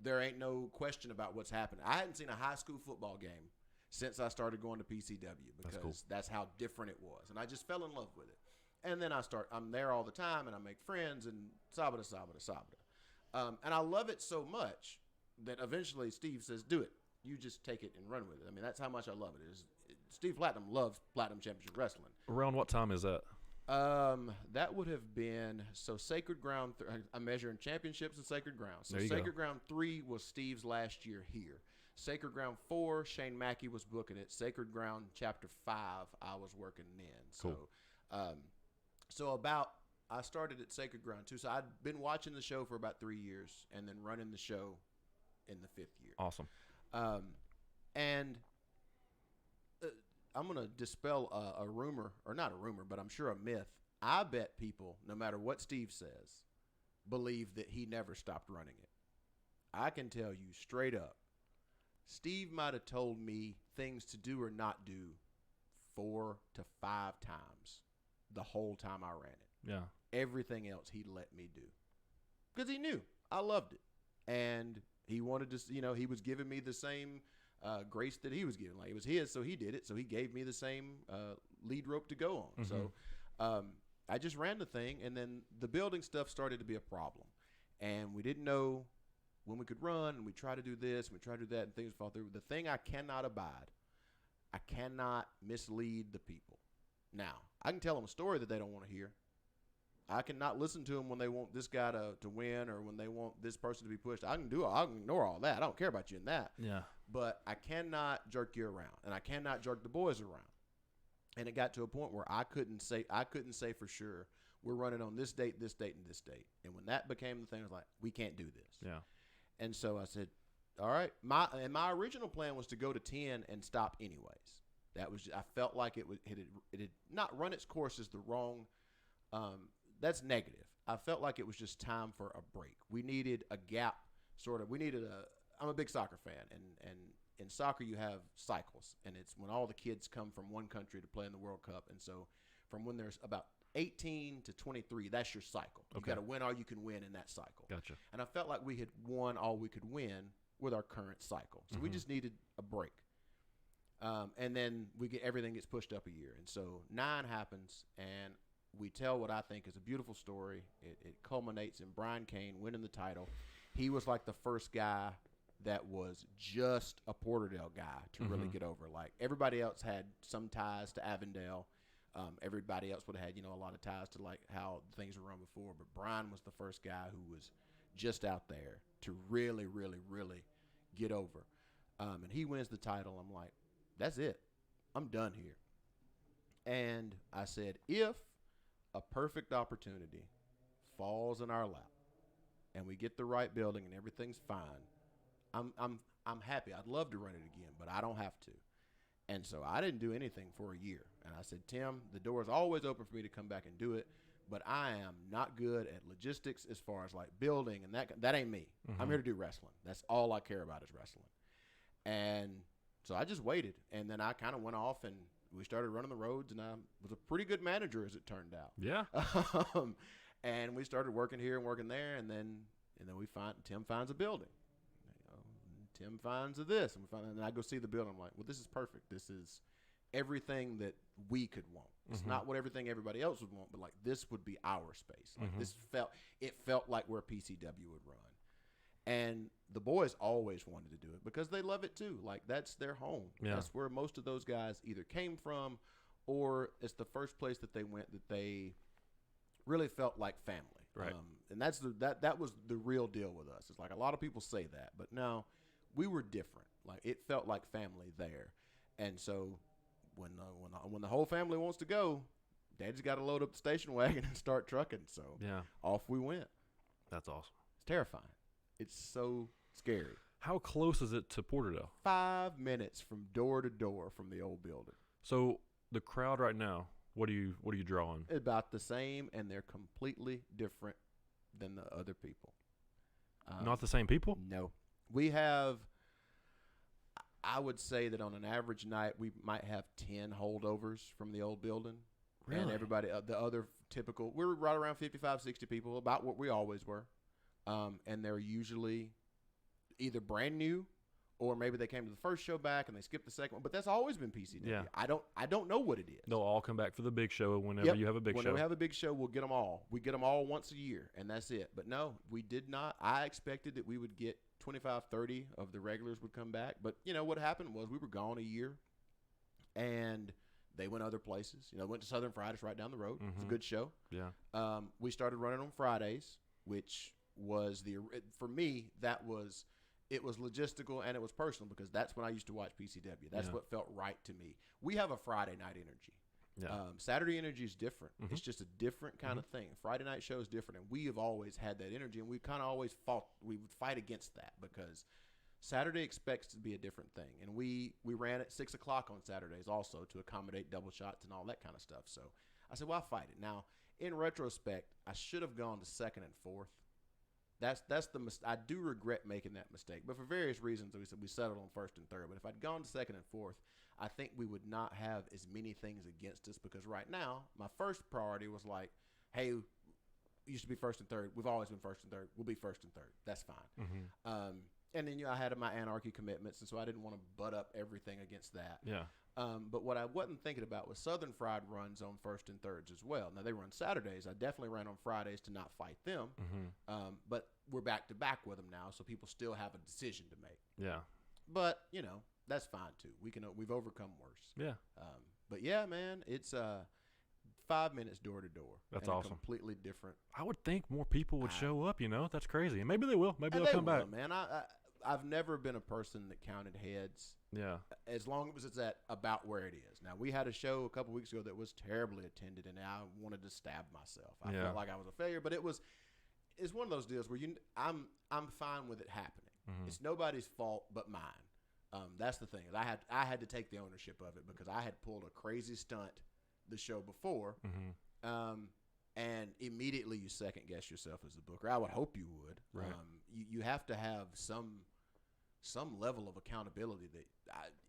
[SPEAKER 3] There ain't no question about what's happening. I hadn't seen a high school football game since I started going to PCW because that's how different it was. And I just fell in love with it. And then I'm there all the time, and I make friends, and sabada. And I love it so much that eventually Steve says, do it. You just take it and run with it. I mean, that's how much I love it. Steve Platinum loves Platinum Championship Wrestling.
[SPEAKER 2] Around what time is that?
[SPEAKER 3] That would have been, so Sacred Ground, I'm measuring championships and Sacred Ground. So Sacred Ground 3 was Steve's last year here. Sacred Ground 4, Shane Mackey was booking it. Sacred Ground Chapter 5, I was working then. So, I started at Sacred Ground 2. So I'd been watching the show for about 3 years and then running the show in the 5th year.
[SPEAKER 2] Awesome.
[SPEAKER 3] And I'm going to dispel a rumor, or not a rumor, but I'm sure a myth. I bet people, no matter what Steve says, believe that he never stopped running it. I can tell you straight up, Steve might have told me things to do or not do 4 to 5 times the whole time I ran it.
[SPEAKER 2] Yeah.
[SPEAKER 3] Everything else he let me do because he knew I loved it, and he wanted to. He was giving me the same grace that he was giving. Like, it was his, so he did it. So he gave me the same lead rope to go on.
[SPEAKER 2] Mm-hmm.
[SPEAKER 3] So I just ran the thing, and then the building stuff started to be a problem, and we didn't know when we could run, and we tried to do this, and we tried to do that, and things fall through. The thing I cannot abide, I cannot mislead the people. Now, I can tell them a story that they don't want to hear. I cannot listen to them when they want this guy to win, or when they want this person to be pushed. I can ignore all that. I don't care about you in that.
[SPEAKER 2] Yeah.
[SPEAKER 3] But I cannot jerk you around, and I cannot jerk the boys around. And it got to a point where I couldn't say for sure we're running on this date, and this date. And when that became the thing, I was like, we can't do this.
[SPEAKER 2] Yeah.
[SPEAKER 3] And so I said, all right. My original plan was to go to 10 and stop anyways. That was I felt like it had not run its course is the wrong. That's negative. I felt like it was just time for a break. We needed a gap, sort of. I'm a big soccer fan, and in soccer you have cycles, and it's when all the kids come from one country to play in the World Cup, and so from when there's about 18 to 23, that's your cycle. You got to win all you can win in that cycle.
[SPEAKER 2] Gotcha.
[SPEAKER 3] And I felt like we had won all we could win with our current cycle, so we just needed a break. And then everything gets pushed up a year, and so 9 happens, and we tell what I think is a beautiful story. It culminates in Brian Kane winning the title. He was like the first guy that was just a Porterdale guy to really get over. Like, everybody else had some ties to Avondale. Everybody else would have had, a lot of ties to like how things were run before. But Brian was the first guy who was just out there to really, really, really get over. And he wins the title. I'm like, that's it. I'm done here. And I said, if a perfect opportunity falls in our lap and we get the right building and everything's fine, I'm happy. I'd love to run it again, but I don't have to. And so I didn't do anything for a year. And I said, Tim, the door is always open for me to come back and do it, but I am not good at logistics as far as like building, and that ain't me. I'm here to do wrestling. That's all I care about is wrestling. And so I just waited, and then I kind of went off, and we started running the roads, and I was a pretty good manager, as it turned out.
[SPEAKER 2] Yeah.
[SPEAKER 3] And we started working here and working there, and then Tim finds a building. Tim finds this, and I go see the building. I'm like, well, this is perfect. This is everything that we could want. It's not what everything everybody else would want, but like this would be our space. Like it felt like where PCW would run. And the boys always wanted to do it because they love it too. Like that's their home.
[SPEAKER 2] Yeah. That's
[SPEAKER 3] where most of those guys either came from, or it's the first place that they went that they really felt like family.
[SPEAKER 2] Right.
[SPEAKER 3] And that was the real deal with us. It's like a lot of people say that, but no, we were different. Like it felt like family there. And so when the whole family wants to go, Daddy's got to load up the station wagon and start trucking. So off we went.
[SPEAKER 2] That's awesome.
[SPEAKER 3] It's terrifying. It's so scary.
[SPEAKER 2] How close is it to Porterdale?
[SPEAKER 3] 5 minutes from door to door from the old building.
[SPEAKER 2] So the crowd right now, what are you drawing?
[SPEAKER 3] About the same, and they're completely different than the other people.
[SPEAKER 2] Not the same people?
[SPEAKER 3] No. We have, I would say that on an average night, we might have 10 holdovers from the old building.
[SPEAKER 2] Really?
[SPEAKER 3] And everybody, the other typical, we're right around 55, 60 people, about what we always were. And they're usually either brand new, or maybe they came to the first show back and they skipped the second one. But that's always been PCW.
[SPEAKER 2] Yeah.
[SPEAKER 3] I don't know what it is.
[SPEAKER 2] They'll all come back for the big show whenever you have a big show.
[SPEAKER 3] Whenever we have a big show, we'll get them all. We get them all once a year, and that's it. But no, we did not. I expected that we would get 25, 30 of the regulars would come back. But, what happened was we were gone a year, and they went other places. Went to Southern Fridays right down the road. It's a good show.
[SPEAKER 2] Yeah.
[SPEAKER 3] We started running on Fridays, which was for me, it was logistical and it was personal because that's when I used to watch PCW. That's what felt right to me. We have a Friday night energy.
[SPEAKER 2] Yeah.
[SPEAKER 3] Saturday energy is different. It's just a different kind of thing. Friday night show is different, and we have always had that energy, and we kind of always we would fight against that because Saturday expects to be a different thing, and we ran at 6 o'clock on Saturdays also to accommodate double shots and all that kind of stuff. So I said, well, I'll fight it. Now, in retrospect, I should have gone to second and fourth. That's I do regret making that mistake, but for various reasons, we settled on first and third. But if I'd gone to second and fourth, I think we would not have as many things against us because right now, my first priority was like, hey, we used to be first and third. We've always been first and third. We'll be first and third. That's fine. And then I had my anarchy commitments, and so I didn't want to butt up everything against that.
[SPEAKER 2] Yeah.
[SPEAKER 3] But what I wasn't thinking about was Southern Fried runs on first and thirds as well. Now, they run Saturdays. I definitely ran on Fridays to not fight them. But we're back to back with them now, so people still have a decision to make.
[SPEAKER 2] Yeah.
[SPEAKER 3] But, that's fine too. We've overcome worse.
[SPEAKER 2] Yeah.
[SPEAKER 3] But yeah, man, it's 5 minutes door to door.
[SPEAKER 2] That's
[SPEAKER 3] and
[SPEAKER 2] awesome.
[SPEAKER 3] Completely different.
[SPEAKER 2] I would think more people would show up, That's crazy. And maybe they will. Maybe they'll come back.
[SPEAKER 3] Man, I've never been a person that counted heads.
[SPEAKER 2] Yeah.
[SPEAKER 3] As long as it's at about where it is. Now, we had a show a couple weeks ago that was terribly attended, and I wanted to stab myself. I felt like I was a failure, but it's one of those deals where I'm fine with it happening. It's nobody's fault but mine. That's the thing. I had to take the ownership of it because I had pulled a crazy stunt the show before, and immediately you second guess yourself as the booker. I would hope you would.
[SPEAKER 2] Right.
[SPEAKER 3] You have to have some level of accountability.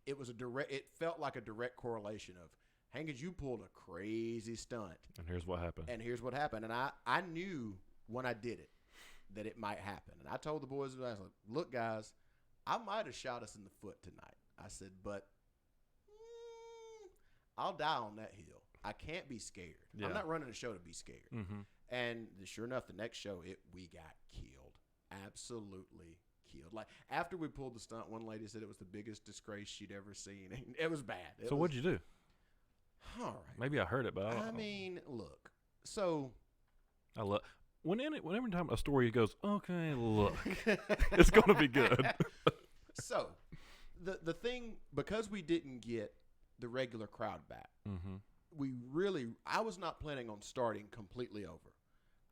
[SPEAKER 3] It felt like a direct correlation of, Hankins, you pulled a crazy stunt.
[SPEAKER 2] And here's what happened.
[SPEAKER 3] And I knew when I did it that it might happen. And I told the boys, I was like, look, guys, I might have shot us in the foot tonight. I said, but I'll die on that hill. I can't be scared.
[SPEAKER 2] Yeah.
[SPEAKER 3] I'm not running a show to be scared. And sure enough, the next show, we got killed. Absolutely killed. Like, after we pulled the stunt, one lady said it was the biggest disgrace she'd ever seen. It was bad.
[SPEAKER 2] What'd you do?
[SPEAKER 3] All right.
[SPEAKER 2] Maybe I heard it, but
[SPEAKER 3] I mean, look. So
[SPEAKER 2] I love whenever time a story goes, okay, look, it's gonna be good.
[SPEAKER 3] So the thing, because we didn't get the regular crowd back, I was not planning on starting completely over.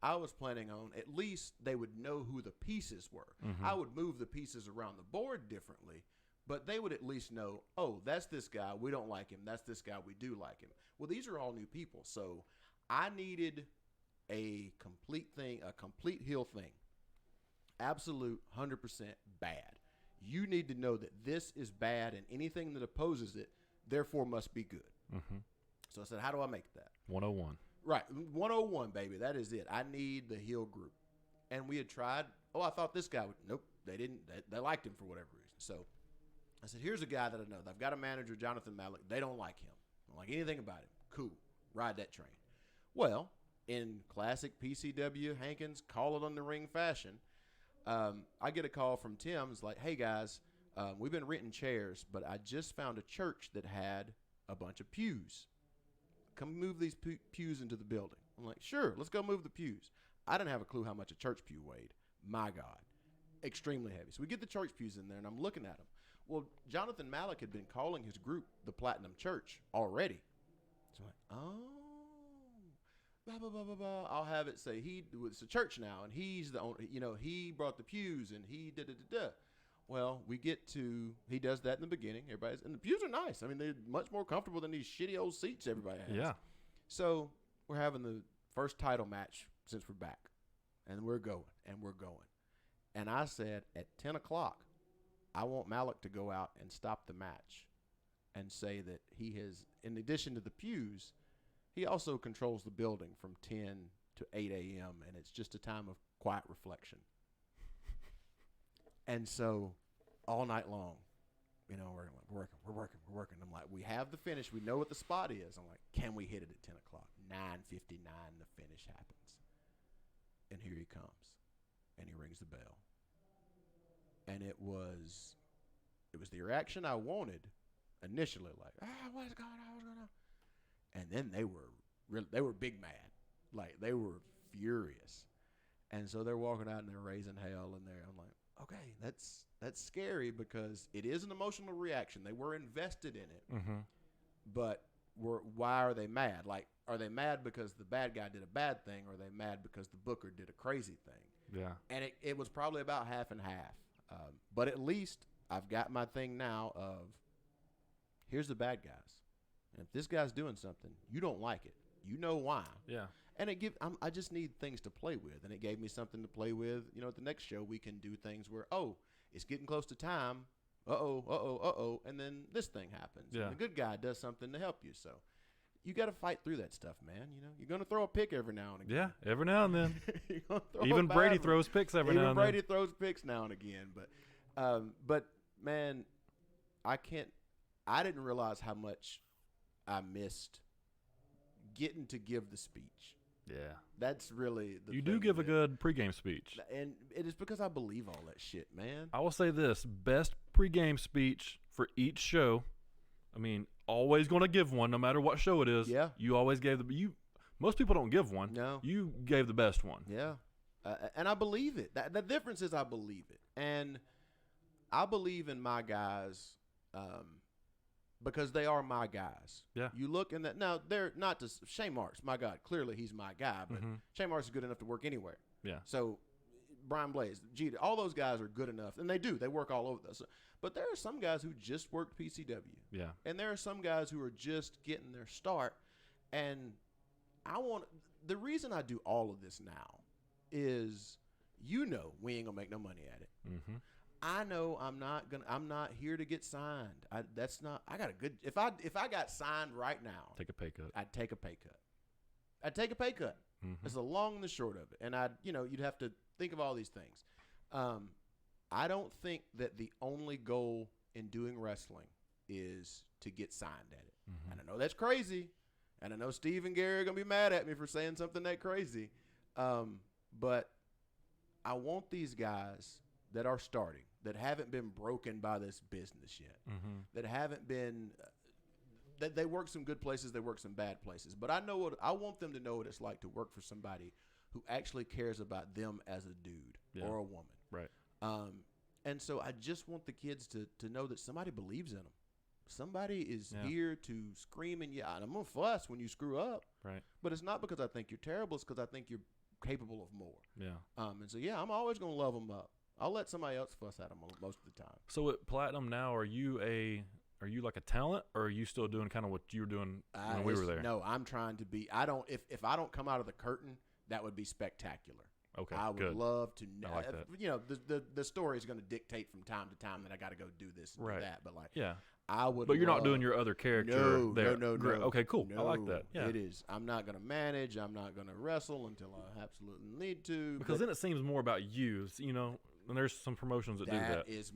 [SPEAKER 3] I was planning on at least they would know who the pieces were.
[SPEAKER 2] Mm-hmm.
[SPEAKER 3] I would move the pieces around the board differently, but they would at least know, oh, that's this guy. We don't like him. That's this guy. We do like him. Well, these are all new people. So I needed a complete thing, a complete heel thing. Absolute 100% bad. You need to know that this is bad and anything that opposes it, therefore must be good.
[SPEAKER 2] Mm-hmm.
[SPEAKER 3] So I said, how do I make that?
[SPEAKER 2] 101.
[SPEAKER 3] Right. 101, baby. That is it. I need the heel group. And we had tried. Oh, I thought this guy would. Nope. They didn't. They liked him for whatever reason. So I said, here's a guy that I know. I've got a manager, Jonathan Malik. They don't like him. Don't like anything about him. Cool. Ride that train. Well, in classic PCW Hankins, call it on the ring fashion, I get a call from Tim. It's like, hey, guys, we've been renting chairs, but I just found a church that had a bunch of pews. Come move these pews into the building. I'm like, sure, let's go move the pews. I didn't have a clue how much a church pew weighed. My God. Extremely heavy. So we get the church pews in there, and I'm looking at them. Well, Jonathan Malik had been calling his group the Platinum Church already. So I'm like, oh, blah, blah, blah, blah, blah. I'll have it say it's a church now, and he's the owner. You know, he brought the pews, and he da-da-da-da. Well, we get to, he does that in the beginning. And the pews are nice. I mean, they're much more comfortable than these shitty old seats everybody has.
[SPEAKER 2] Yeah.
[SPEAKER 3] So we're having the first title match since we're back. And we're going. And I said, at 10 o'clock, I want Malik to go out and stop the match and say that he has, in addition to the pews, he also controls the building from 10 to 8 a.m. And it's just a time of quiet reflection. And so all night long, you know, we're working. I'm like, we have the finish. We know what the spot is. I'm like, can we hit it at 10 o'clock? 9:59, the finish happens. And here he comes. And he rings the bell. And it was the reaction I wanted initially, like, what's going on? And then they were big mad. Like, they were furious. And so they're walking out and they're raising hell in there. I'm like, okay, that's scary because it is an emotional reaction. They were invested in it.
[SPEAKER 2] Mm-hmm.
[SPEAKER 3] But why are they mad? Like, are they mad because the bad guy did a bad thing, or are they mad because the booker did a crazy thing?
[SPEAKER 2] Yeah.
[SPEAKER 3] And it was probably about half and half. But at least I've got my thing now of, here's the bad guys. And if this guy's doing something, you don't like it. You know why.
[SPEAKER 2] Yeah.
[SPEAKER 3] And I just need things to play with. And it gave me something to play with. You know, at the next show, we can do things where, it's getting close to time. And then this thing happens.
[SPEAKER 2] Yeah.
[SPEAKER 3] And the good guy does something to help you. So you got to fight through that stuff, man. You know, you're going to throw a pick every now and again.
[SPEAKER 2] Yeah, every now and then.
[SPEAKER 3] You're gonna throw
[SPEAKER 2] Even
[SPEAKER 3] a bad
[SPEAKER 2] Brady
[SPEAKER 3] one.
[SPEAKER 2] throws picks every now
[SPEAKER 3] Even
[SPEAKER 2] and
[SPEAKER 3] Brady
[SPEAKER 2] then.
[SPEAKER 3] throws picks now and again. But man, I didn't realize how much I missed getting to give the speech.
[SPEAKER 2] Yeah.
[SPEAKER 3] That's really the
[SPEAKER 2] You
[SPEAKER 3] thing
[SPEAKER 2] do give a
[SPEAKER 3] that-
[SPEAKER 2] good pregame speech.
[SPEAKER 3] And it is because I believe all that shit, man.
[SPEAKER 2] I will say this, best pregame speech for each show. I mean, always going to give one no matter what show it is.
[SPEAKER 3] Yeah.
[SPEAKER 2] You always gave most people don't give one.
[SPEAKER 3] No.
[SPEAKER 2] You gave the best one.
[SPEAKER 3] Yeah. And I believe it. The difference is I believe it. And I believe in my guys because they are my guys.
[SPEAKER 2] Yeah.
[SPEAKER 3] You look in that. Now, they're not to Shane Marks. My God, clearly he's my guy. But Shane Marks is good enough to work anywhere.
[SPEAKER 2] Yeah.
[SPEAKER 3] So Brian Blaze, Jeter, all those guys are good enough. And they do. They work all over this. But there are some guys who just worked PCW.
[SPEAKER 2] Yeah.
[SPEAKER 3] And there are some guys who are just getting their start. And the reason I do all of this now is, you know, we ain't gonna make no money at it.
[SPEAKER 2] Mm-hmm.
[SPEAKER 3] I know I'm not here to get signed. I got a good, if I got signed right now,
[SPEAKER 2] Take a pay cut.
[SPEAKER 3] I'd take a pay cut.
[SPEAKER 2] Mm-hmm.
[SPEAKER 3] That's the long and the short of it. And you'd have to think of all these things. I don't think that the only goal in doing wrestling is to get signed at it.
[SPEAKER 2] Mm-hmm.
[SPEAKER 3] And I know that's crazy. And I know Steve and Gary are going to be mad at me for saying something that crazy. But I want these guys that are starting, that haven't been broken by this business yet, that haven't been that they work some good places, they work some bad places. But I want them to know what it's like to work for somebody who actually cares about them as a dude or a woman.
[SPEAKER 2] Right.
[SPEAKER 3] And so I just want the kids to know that somebody believes in them. Somebody is here to scream and yell. And I'm going to fuss when you screw up.
[SPEAKER 2] Right.
[SPEAKER 3] But it's not because I think you're terrible. It's because I think you're capable of more.
[SPEAKER 2] Yeah.
[SPEAKER 3] And so I'm always gonna love them up. I'll let somebody else fuss at them most of the time.
[SPEAKER 2] So at Platinum now, are you like a talent, or are you still doing kind of what you were doing when we were there?
[SPEAKER 3] No, I'm trying to be. I don't. If I don't come out of the curtain, that would be spectacular.
[SPEAKER 2] Okay,
[SPEAKER 3] I would love to know.
[SPEAKER 2] I like that.
[SPEAKER 3] You know, the story is going to dictate from time to time that I got to go do this and do that. But like,
[SPEAKER 2] yeah,
[SPEAKER 3] I would.
[SPEAKER 2] But you're not doing your other character.
[SPEAKER 3] No.
[SPEAKER 2] Okay, cool.
[SPEAKER 3] No,
[SPEAKER 2] I like that. Yeah,
[SPEAKER 3] it is. I'm not going to manage. I'm not going to wrestle until I absolutely need to.
[SPEAKER 2] Because then it seems more about you. You know, and there's some promotions that do that.
[SPEAKER 3] That is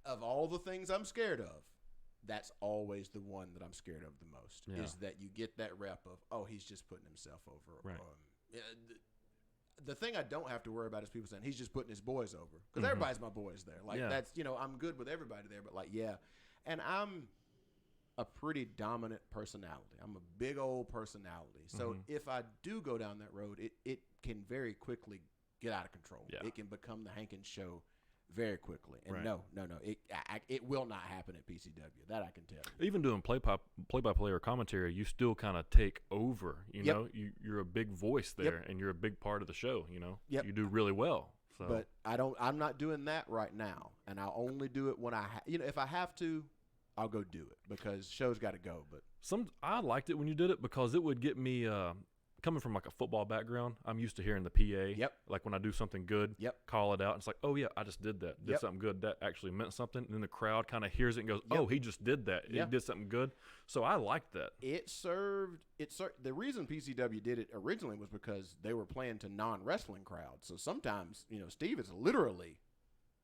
[SPEAKER 3] of all the things I'm scared of. That's always the one that I'm scared of the most.
[SPEAKER 2] Yeah.
[SPEAKER 3] Is that you get that rep of, oh, he's just putting himself over.
[SPEAKER 2] Right.
[SPEAKER 3] The thing I don't have to worry about is people saying he's just putting his boys over, because everybody's my boys there. Like that's I'm good with everybody there, but like and I'm a pretty dominant personality. I'm a big old personality. So if I do go down that road, it can very quickly get out of control.
[SPEAKER 2] Yeah.
[SPEAKER 3] It can become the Hankins show very quickly. And
[SPEAKER 2] Right.
[SPEAKER 3] no, it will not happen at PCW. That I can tell you.
[SPEAKER 2] Even doing play-by-play or commentary, you still kind of take over. You know, you're a big voice there, and you're a big part of the show. You know, you do really well. So.
[SPEAKER 3] But I'm not doing that right now, and I'll only do it when if I have to, I'll go do it, because show's got to go. But
[SPEAKER 2] I liked it when you did it, because it would get me. Coming from like a football background, I'm used to hearing the PA.
[SPEAKER 3] Yep.
[SPEAKER 2] Like when I do something good, call it out. It's like, oh yeah, I just did that. Did something good. That actually meant something. And then the crowd kind of hears it and goes, oh, he just did that. He did something good. So I liked that.
[SPEAKER 3] It served. The reason PCW did it originally was because they were playing to non-wrestling crowds. So sometimes, Steve is literally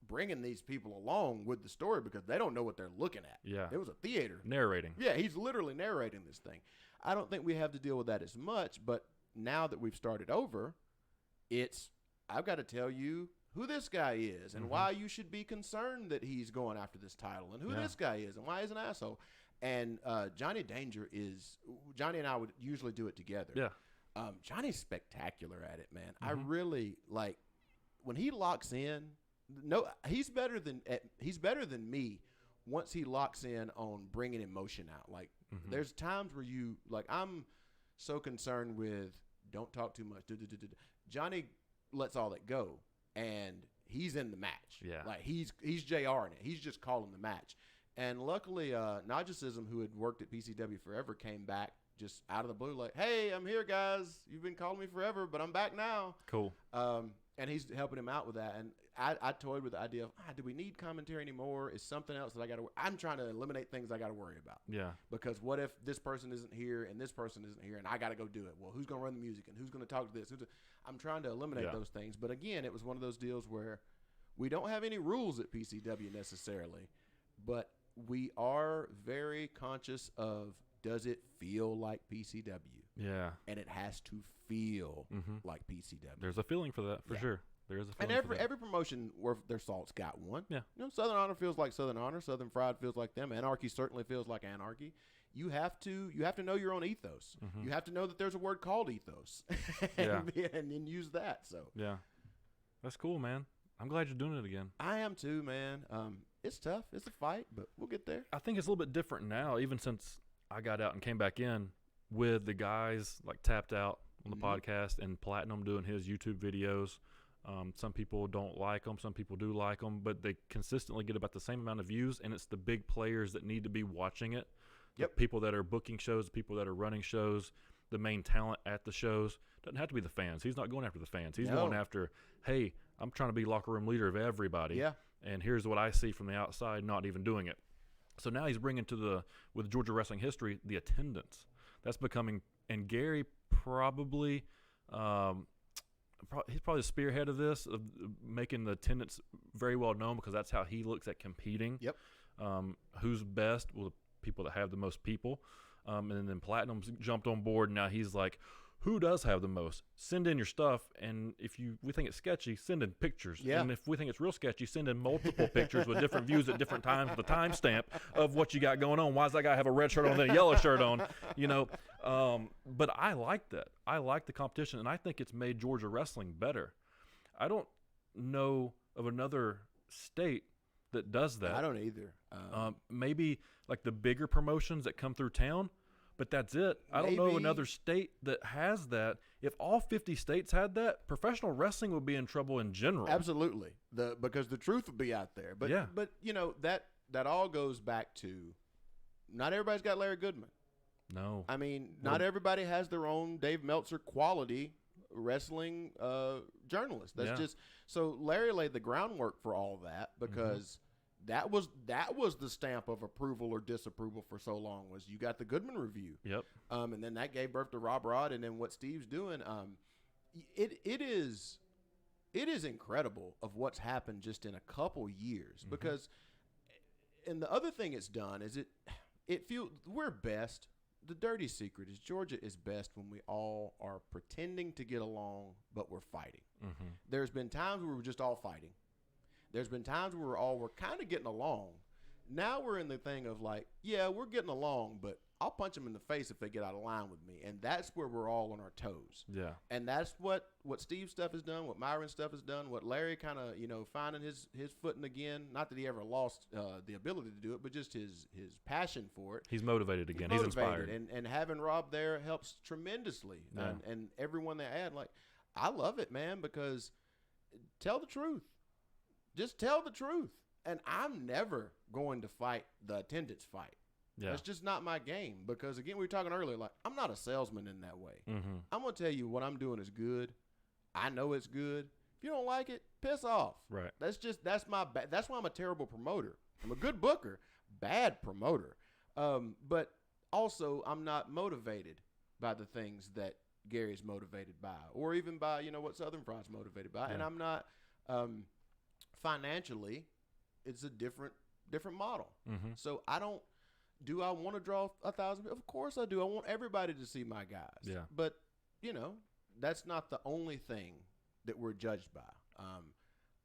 [SPEAKER 3] bringing these people along with the story because they don't know what they're looking at.
[SPEAKER 2] Yeah.
[SPEAKER 3] It was a theater.
[SPEAKER 2] Narrating.
[SPEAKER 3] Yeah, he's literally narrating this thing. I don't think we have to deal with that as much, but now that we've started over, I've got to tell you who this guy is and why you should be concerned that he's going after this title, and who this guy is and why he's an asshole. And Johnny and I would usually do it together.
[SPEAKER 2] Yeah.
[SPEAKER 3] Johnny's spectacular at it, man. I really like when he locks in. No, he's better than me once he locks in on bringing emotion out. Like there's times where I'm so concerned with don't talk too much. Johnny lets all that go, and he's in the match.
[SPEAKER 2] Yeah.
[SPEAKER 3] Like he's JRing it. He's just calling the match. And luckily, Nagisism, who had worked at PCW forever, came back just out of the blue like, hey, I'm here, guys. You've been calling me forever, but I'm back now.
[SPEAKER 2] Cool.
[SPEAKER 3] And he's helping him out with that. And I toyed with the idea of, do we need commentary anymore? Is something else that I got to – I'm trying to eliminate things I got to worry about.
[SPEAKER 2] Yeah.
[SPEAKER 3] Because what if this person isn't here and this person isn't here and I got to go do it? Well, who's going to run the music and who's going to talk to this? I'm trying to eliminate those things. But, again, it was one of those deals where we don't have any rules at PCW necessarily, but we are very conscious of, does it feel like PCW?
[SPEAKER 2] Yeah.
[SPEAKER 3] And it has to feel like PCW.
[SPEAKER 2] There's a feeling for that, for sure. There is a feeling
[SPEAKER 3] and
[SPEAKER 2] for that.
[SPEAKER 3] every promotion worth their salt's got one.
[SPEAKER 2] Yeah.
[SPEAKER 3] Southern Honor feels like Southern Honor. Southern Fried feels like them. Anarchy certainly feels like Anarchy. You have to know your own ethos. You have to know that there's a word called ethos, and use that. So
[SPEAKER 2] yeah, that's cool, man. I'm glad you're doing it again.
[SPEAKER 3] I am too, man. It's tough. It's a fight, but we'll get there.
[SPEAKER 2] I think it's a little bit different now, even since I got out and came back in with the guys like Tapped Out on the podcast and Platinum doing his YouTube videos. Some people don't like them. Some people do like them, but they consistently get about the same amount of views, and it's the big players that need to be watching it.
[SPEAKER 3] Yep.
[SPEAKER 2] The people that are booking shows, people that are running shows, the main talent at the shows. Doesn't have to be the fans. He's not going after the fans. He's going after, hey, I'm trying to be locker room leader of everybody.
[SPEAKER 3] Yeah.
[SPEAKER 2] And here's what I see from the outside, not even doing it. So now he's bringing with Georgia wrestling history, the attendance. That's becoming, and Gary probably, he's probably the spearhead of this, of making the attendance very well known, because that's how he looks at competing.
[SPEAKER 3] Yep.
[SPEAKER 2] Who's best? Well, the people that have the most people. And then Platinum's jumped on board. Now he's like, who does have the most? Send in your stuff, and if we think it's sketchy, send in pictures.
[SPEAKER 3] Yeah.
[SPEAKER 2] And if we think it's real sketchy, send in multiple pictures with different views at different times with a timestamp of what you got going on. Why does that guy have a red shirt on and a yellow shirt on? But I like that. I like the competition, and I think it's made Georgia wrestling better. I don't know of another state that does that.
[SPEAKER 3] I don't either.
[SPEAKER 2] Maybe like the bigger promotions that come through town, But that's it. I don't know
[SPEAKER 3] Maybe.
[SPEAKER 2] another state that has that. If all 50 states had that, professional wrestling would be in trouble in general.
[SPEAKER 3] Absolutely. Because the truth would be out there. But
[SPEAKER 2] Yeah.
[SPEAKER 3] but you know, that all goes back to not everybody's got Larry Goodman.
[SPEAKER 2] No.
[SPEAKER 3] I mean, not everybody has their own Dave Meltzer quality wrestling journalist. That's
[SPEAKER 2] Yeah.
[SPEAKER 3] just so Larry laid the groundwork for all that because that was the stamp of approval or disapproval for so long was you got the Goodman review.
[SPEAKER 2] Yep.
[SPEAKER 3] And then that gave birth to Rob Rod and then what Steve's doing. It is incredible of what's happened just in a couple years because and the other thing it's done is it feels we're best. The dirty secret is Georgia is best when we all are pretending to get along, but we're fighting. There's been times where we're just all fighting. There's been times where we're kind of getting along. Now we're in the thing of like, yeah, we're getting along, but I'll punch them in the face if they get out of line with me. And that's where we're all on our toes.
[SPEAKER 2] Yeah.
[SPEAKER 3] And that's what Steve's stuff has done, what Myron's stuff has done, what Larry kind of, finding his footing again. Not that he ever lost the ability to do it, but just his passion for it.
[SPEAKER 2] He's motivated again. He's inspired.
[SPEAKER 3] And having Rob there helps tremendously.
[SPEAKER 2] Yeah.
[SPEAKER 3] And everyone they add, like, I love it, man, because tell the truth. Just tell the truth. And I'm never going to fight the attendance fight.
[SPEAKER 2] Yeah.
[SPEAKER 3] That's just not my game because, again, we were talking earlier, like, I'm not a salesman in that way. I'm going to tell you what I'm doing is good. I know it's good. If you don't like it, piss off.
[SPEAKER 2] Right.
[SPEAKER 3] That's why I'm a terrible promoter. I'm a good booker, bad promoter. But also, I'm not motivated by the things that Gary's motivated by or even by, what Southern Fried's motivated by.
[SPEAKER 2] Yeah.
[SPEAKER 3] And I'm not financially, it's a different model. So do I want to draw 1,000? Of course I do. I want everybody to see my guys.
[SPEAKER 2] Yeah.
[SPEAKER 3] But, that's not the only thing that we're judged by.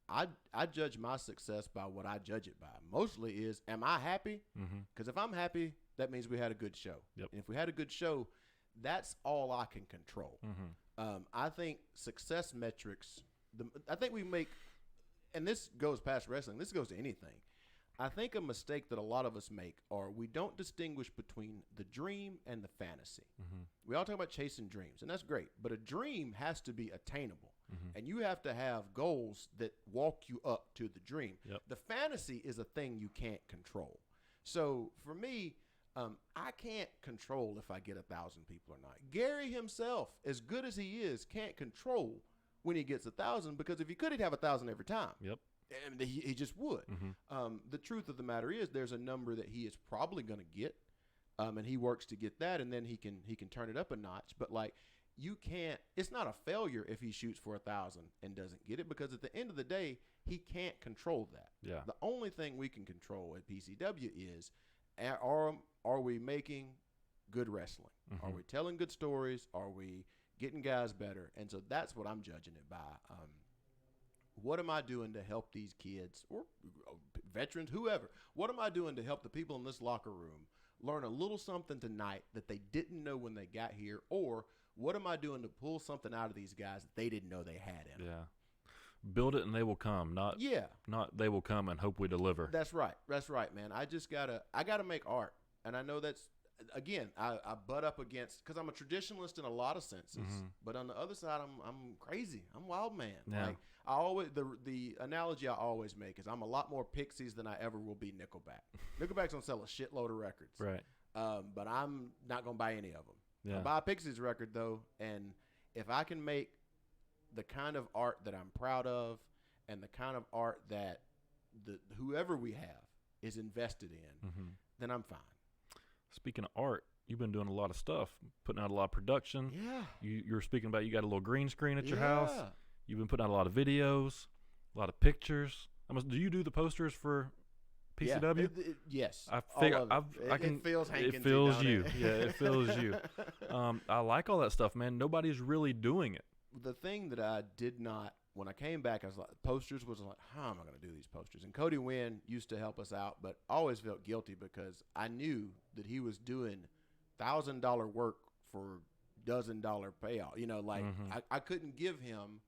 [SPEAKER 3] I judge my success by what I judge it by. Mostly is, am I happy? Because if I'm happy, that means we had a good show.
[SPEAKER 2] Yep.
[SPEAKER 3] And if we had a good show, that's all I can control. I think success metrics, I think we make, and this goes past wrestling, this goes to anything. I think a mistake that a lot of us make are we don't distinguish between the dream and the fantasy. We all talk about chasing dreams, and that's great. But a dream has to be attainable, and you have to have goals that walk you up to the dream.
[SPEAKER 2] Yep.
[SPEAKER 3] The fantasy is a thing you can't control. So for me, I can't control if I get 1,000 people or not. Gary himself, as good as he is, can't control when he gets 1,000 because if he could, he'd have 1,000 every time.
[SPEAKER 2] Yep.
[SPEAKER 3] And he just would. The truth of the matter is there's a number that he is probably going to get, and he works to get that, and then he can turn it up a notch. But, like, you can't – it's not a failure if he shoots for 1,000 and doesn't get it because at the end of the day, he can't control that.
[SPEAKER 2] Yeah.
[SPEAKER 3] The only thing we can control at PCW is are we making good wrestling? Are we telling good stories? Are we getting guys better? And so that's what I'm judging it by. What am I doing to help these kids or veterans, whoever? What am I doing to help the people in this locker room learn a little something tonight that they didn't know when they got here? Or what am I doing to pull something out of these guys that they didn't know they had in them?
[SPEAKER 2] Yeah. Build it and they will come. Not they will come and hope we deliver.
[SPEAKER 3] That's right. That's right, man. I gotta make art. And I know that's, again, I butt up against, because I'm a traditionalist in a lot of senses. But on the other side, I'm crazy. I'm a wild man.
[SPEAKER 2] Yeah.
[SPEAKER 3] Like, I always the analogy I always make is I'm a lot more Pixies than I ever will be Nickelback. Nickelback's gonna sell a shitload of records,
[SPEAKER 2] Right.
[SPEAKER 3] But I'm not gonna buy any of them.
[SPEAKER 2] Yeah.
[SPEAKER 3] I'll buy a Pixies record though, and if I can make the kind of art that I'm proud of, and the kind of art that whoever we have is invested in, then I'm fine.
[SPEAKER 2] Speaking of art, you've been doing a lot of stuff, putting out a lot of production.
[SPEAKER 3] Yeah.
[SPEAKER 2] You're speaking about you got a little green screen at your house. You've been putting out a lot of videos, a lot of pictures. Do you do the posters for PCW?
[SPEAKER 3] Yeah, yes.
[SPEAKER 2] I figure
[SPEAKER 3] it feels Hankins.
[SPEAKER 2] It feels you. Yeah, it feels you. I like all that stuff, man. Nobody's really doing it.
[SPEAKER 3] The thing that I did not, when I came back, I was like, posters was like, how am I going to do these posters? And Cody Wynn used to help us out, but I always felt guilty because I knew that he was doing $1,000 work for $1,000 payout. I couldn't give him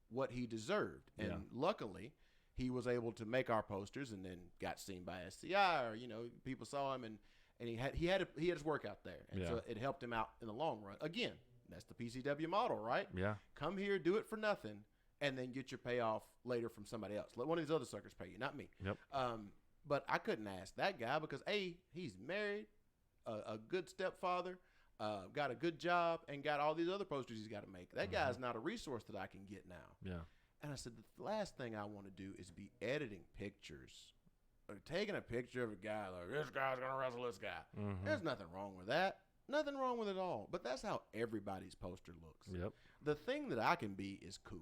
[SPEAKER 3] what he deserved. And luckily, he was able to make our posters and then got seen by SCI or, people saw him. and he had his workout there, and so it helped him out in the long run. Again, that's the PCW model, right?
[SPEAKER 2] Yeah.
[SPEAKER 3] Come here, do it for nothing, and then get your payoff later from somebody else. Let one of these other suckers pay you, not me.
[SPEAKER 2] Yep.
[SPEAKER 3] But I couldn't ask that guy because he's married, a good stepfather, got a good job, and got all these other posters he's got to make. That guy's not a resource that I can get now.
[SPEAKER 2] Yeah.
[SPEAKER 3] And I said, the last thing I want to do is be editing pictures or taking a picture of a guy like, this guy's going to wrestle this guy. There's nothing wrong with that. Nothing wrong with it all. But that's how everybody's poster looks.
[SPEAKER 2] Yep.
[SPEAKER 3] The thing that I can be is cool.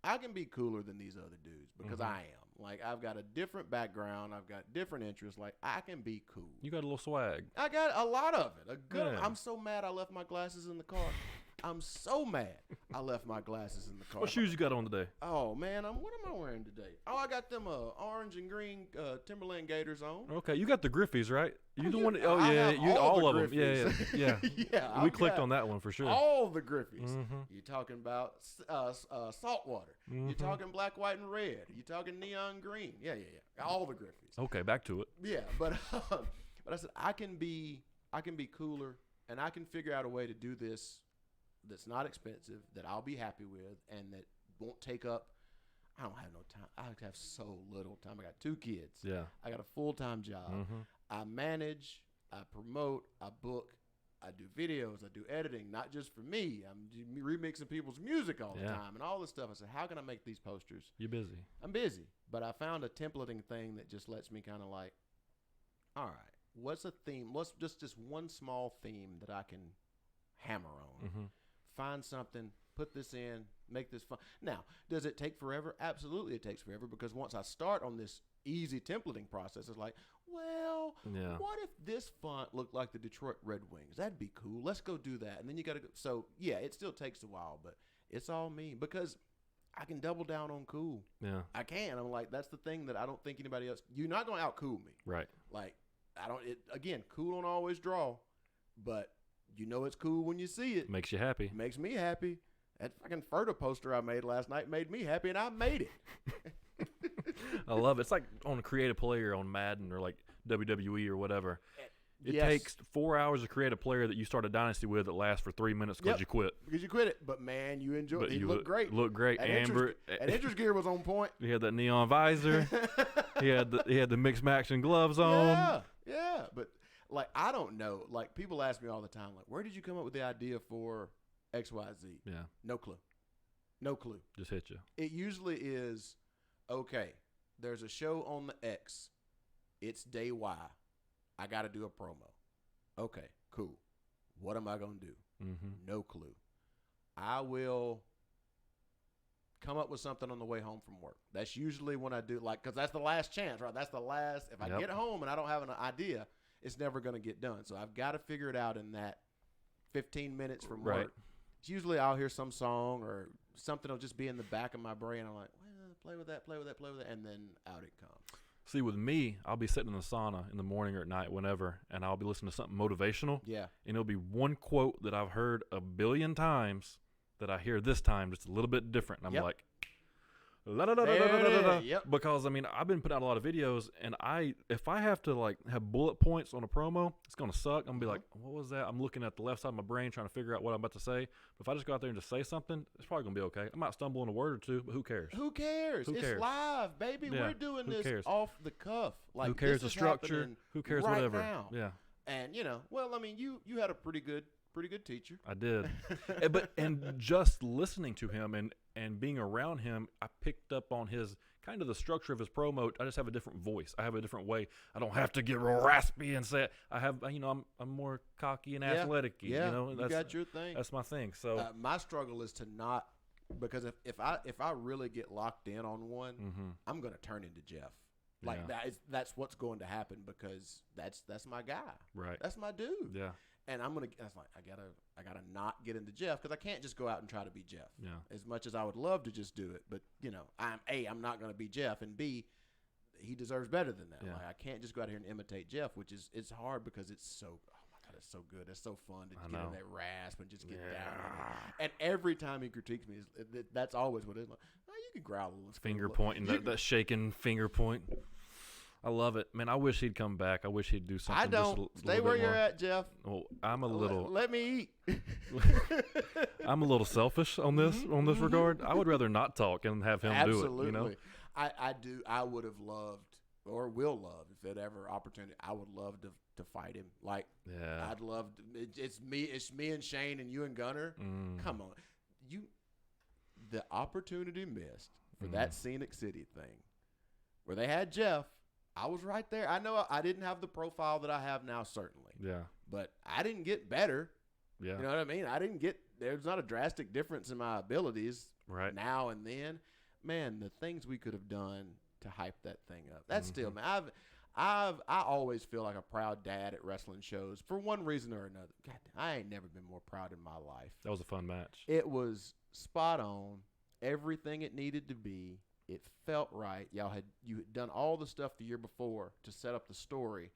[SPEAKER 3] I can be cooler than these other dudes because I am. Like, I've got a different background. I've got different interests. Like, I can be cool.
[SPEAKER 2] You got a little swag.
[SPEAKER 3] I got a lot of it. I'm so mad I left my glasses in the car. I'm so mad I left my glasses in the car.
[SPEAKER 2] What shoes you got on today?
[SPEAKER 3] Oh, man. What am I wearing today? Oh, I got them orange and green Timberland Gators on.
[SPEAKER 2] Okay, you got the Griffies, right? You the one?
[SPEAKER 3] I have
[SPEAKER 2] all of
[SPEAKER 3] the
[SPEAKER 2] them. Yeah.
[SPEAKER 3] Yeah,
[SPEAKER 2] We clicked on that one for sure.
[SPEAKER 3] All the Griffies. You're talking about saltwater. You're talking black, white, and red. You're talking neon green. Yeah. All the Griffies.
[SPEAKER 2] Okay, back to it.
[SPEAKER 3] Yeah, but I said I can be cooler, and I can figure out a way to do this that's not expensive, that I'll be happy with, and that won't take up. I don't have no time. I have so little time. I got 2 kids.
[SPEAKER 2] Yeah.
[SPEAKER 3] I got a full-time job. I manage, I promote, I book, I do videos, I do editing, not just for me. I'm remixing people's music all the time and all this stuff. I said, how can I make these posters?
[SPEAKER 2] You're busy.
[SPEAKER 3] I'm busy, but I found a templating thing that just lets me kind of like, all right, what's a theme? What's just one small theme that I can hammer on? Find something, put this in, make this fun. Now, does it take forever? Absolutely it takes forever, because once I start on this easy templating process, it's like, well, what if this font looked like the Detroit Red Wings? That'd be cool. Let's go do that. And then you got to go. So, yeah, it still takes a while, but it's all me because I can double down on cool.
[SPEAKER 2] Yeah.
[SPEAKER 3] I can. I'm like, that's the thing that I don't think anybody else. You're not going to out-cool me.
[SPEAKER 2] Right.
[SPEAKER 3] Like, again, cool don't always draw, but you know it's cool when you see it.
[SPEAKER 2] Makes you happy.
[SPEAKER 3] Makes me happy. That fucking Ferta poster I made last night made me happy, and I made it.
[SPEAKER 2] I love it. It's like on a creative player on Madden or like WWE or whatever. It takes 4 hours to create a player that you start a dynasty with that lasts for 3 minutes because you quit.
[SPEAKER 3] Because you quit it. But, man, you enjoyed it. He looked great.
[SPEAKER 2] Looked great.
[SPEAKER 3] And Interest gear was on point.
[SPEAKER 2] He had that neon visor. he had the mixed matching gloves on.
[SPEAKER 3] Yeah. But, like, I don't know. Like, people ask me all the time, like, where did you come up with the idea for XYZ?
[SPEAKER 2] Yeah.
[SPEAKER 3] No clue. No clue.
[SPEAKER 2] Just hit you.
[SPEAKER 3] It usually is, okay, there's a show on the X. It's day Y. I got to do a promo. Okay, cool. What am I going to do? No clue. I will come up with something on the way home from work. That's usually when I do, like, because that's the last chance, right? That's the last. If I get home and I don't have an idea, it's never going to get done. So I've got to figure it out in that 15 minutes from work. It's usually I'll hear some song or something will just be in the back of my brain. I'm like, well, play with that, and then out it comes.
[SPEAKER 2] See, with me, I'll be sitting in the sauna in the morning or at night, whenever, and I'll be listening to something motivational.
[SPEAKER 3] Yeah. And
[SPEAKER 2] it'll be one quote that I've heard a billion times that I hear this time just a little bit different. And I'm like, because, I mean, I've been putting out a lot of videos, and if I have to, like, have bullet points on a promo, it's going to suck. I'm going to be like, what was that? I'm looking at the left side of my brain trying to figure out what I'm about to say. But if I just go out there and just say something, it's probably going to be okay. I might stumble on a word or two, but who cares?
[SPEAKER 3] Who cares? It's live, baby.
[SPEAKER 2] Yeah.
[SPEAKER 3] We're doing this off the cuff. Like,
[SPEAKER 2] who cares
[SPEAKER 3] this
[SPEAKER 2] the structure? Who cares
[SPEAKER 3] right
[SPEAKER 2] whatever?
[SPEAKER 3] Now.
[SPEAKER 2] Yeah.
[SPEAKER 3] And, well, I mean, you had a pretty good teacher.
[SPEAKER 2] I did. and just listening to him and being around him, I picked up on his kind of the structure of his promo. I just have a different voice. I have a different way. I don't have to get real raspy and say it. I have, I'm more cocky and athletic.
[SPEAKER 3] Yeah, you got your thing.
[SPEAKER 2] That's my thing. So
[SPEAKER 3] my struggle is to not, because if I really get locked in on one, I'm going to turn into Jeff. Like that's what's going to happen, because that's my guy.
[SPEAKER 2] Right.
[SPEAKER 3] That's my dude.
[SPEAKER 2] Yeah.
[SPEAKER 3] And I gotta not get into Jeff, because I can't just go out and try to be Jeff.
[SPEAKER 2] Yeah.
[SPEAKER 3] As much as I would love to just do it, but I'm not gonna be Jeff, and B, he deserves better than that.
[SPEAKER 2] Yeah.
[SPEAKER 3] Like, I can't just go out here and imitate Jeff, which is it's hard because it's so. Oh my God, it's so good. It's so fun to get in that rasp and just get down. And every time he critiques me, that's always what it is. Like, oh, you can growl a little.
[SPEAKER 2] Finger pointing, that shaking finger point. I love it, man. I wish he'd come back. I wish he'd do something.
[SPEAKER 3] I don't. Stay where you're at, Jeff.
[SPEAKER 2] Well, I'm a little.
[SPEAKER 3] Let me eat.
[SPEAKER 2] I'm a little selfish on this regard. I would rather not talk and have him do it. You know,
[SPEAKER 3] I do. I would have loved, or will love, if it ever opportunity. I would love to fight him. Like,
[SPEAKER 2] yeah,
[SPEAKER 3] I'd love. It's me and Shane and you and Gunner. Come on, the opportunity missed for that Scenic City thing, where they had Jeff. I was right there. I know I didn't have the profile that I have now, certainly.
[SPEAKER 2] Yeah.
[SPEAKER 3] But I didn't get better.
[SPEAKER 2] Yeah.
[SPEAKER 3] You know what I mean? There's not a drastic difference in my abilities now and then. Man, the things we could have done to hype that thing up. That's still, man, I always feel like a proud dad at wrestling shows for one reason or another. God, I ain't never been more proud in my life.
[SPEAKER 2] That was a fun match.
[SPEAKER 3] It was spot on. Everything it needed to be. It felt right. You had done all the stuff the year before to set up the story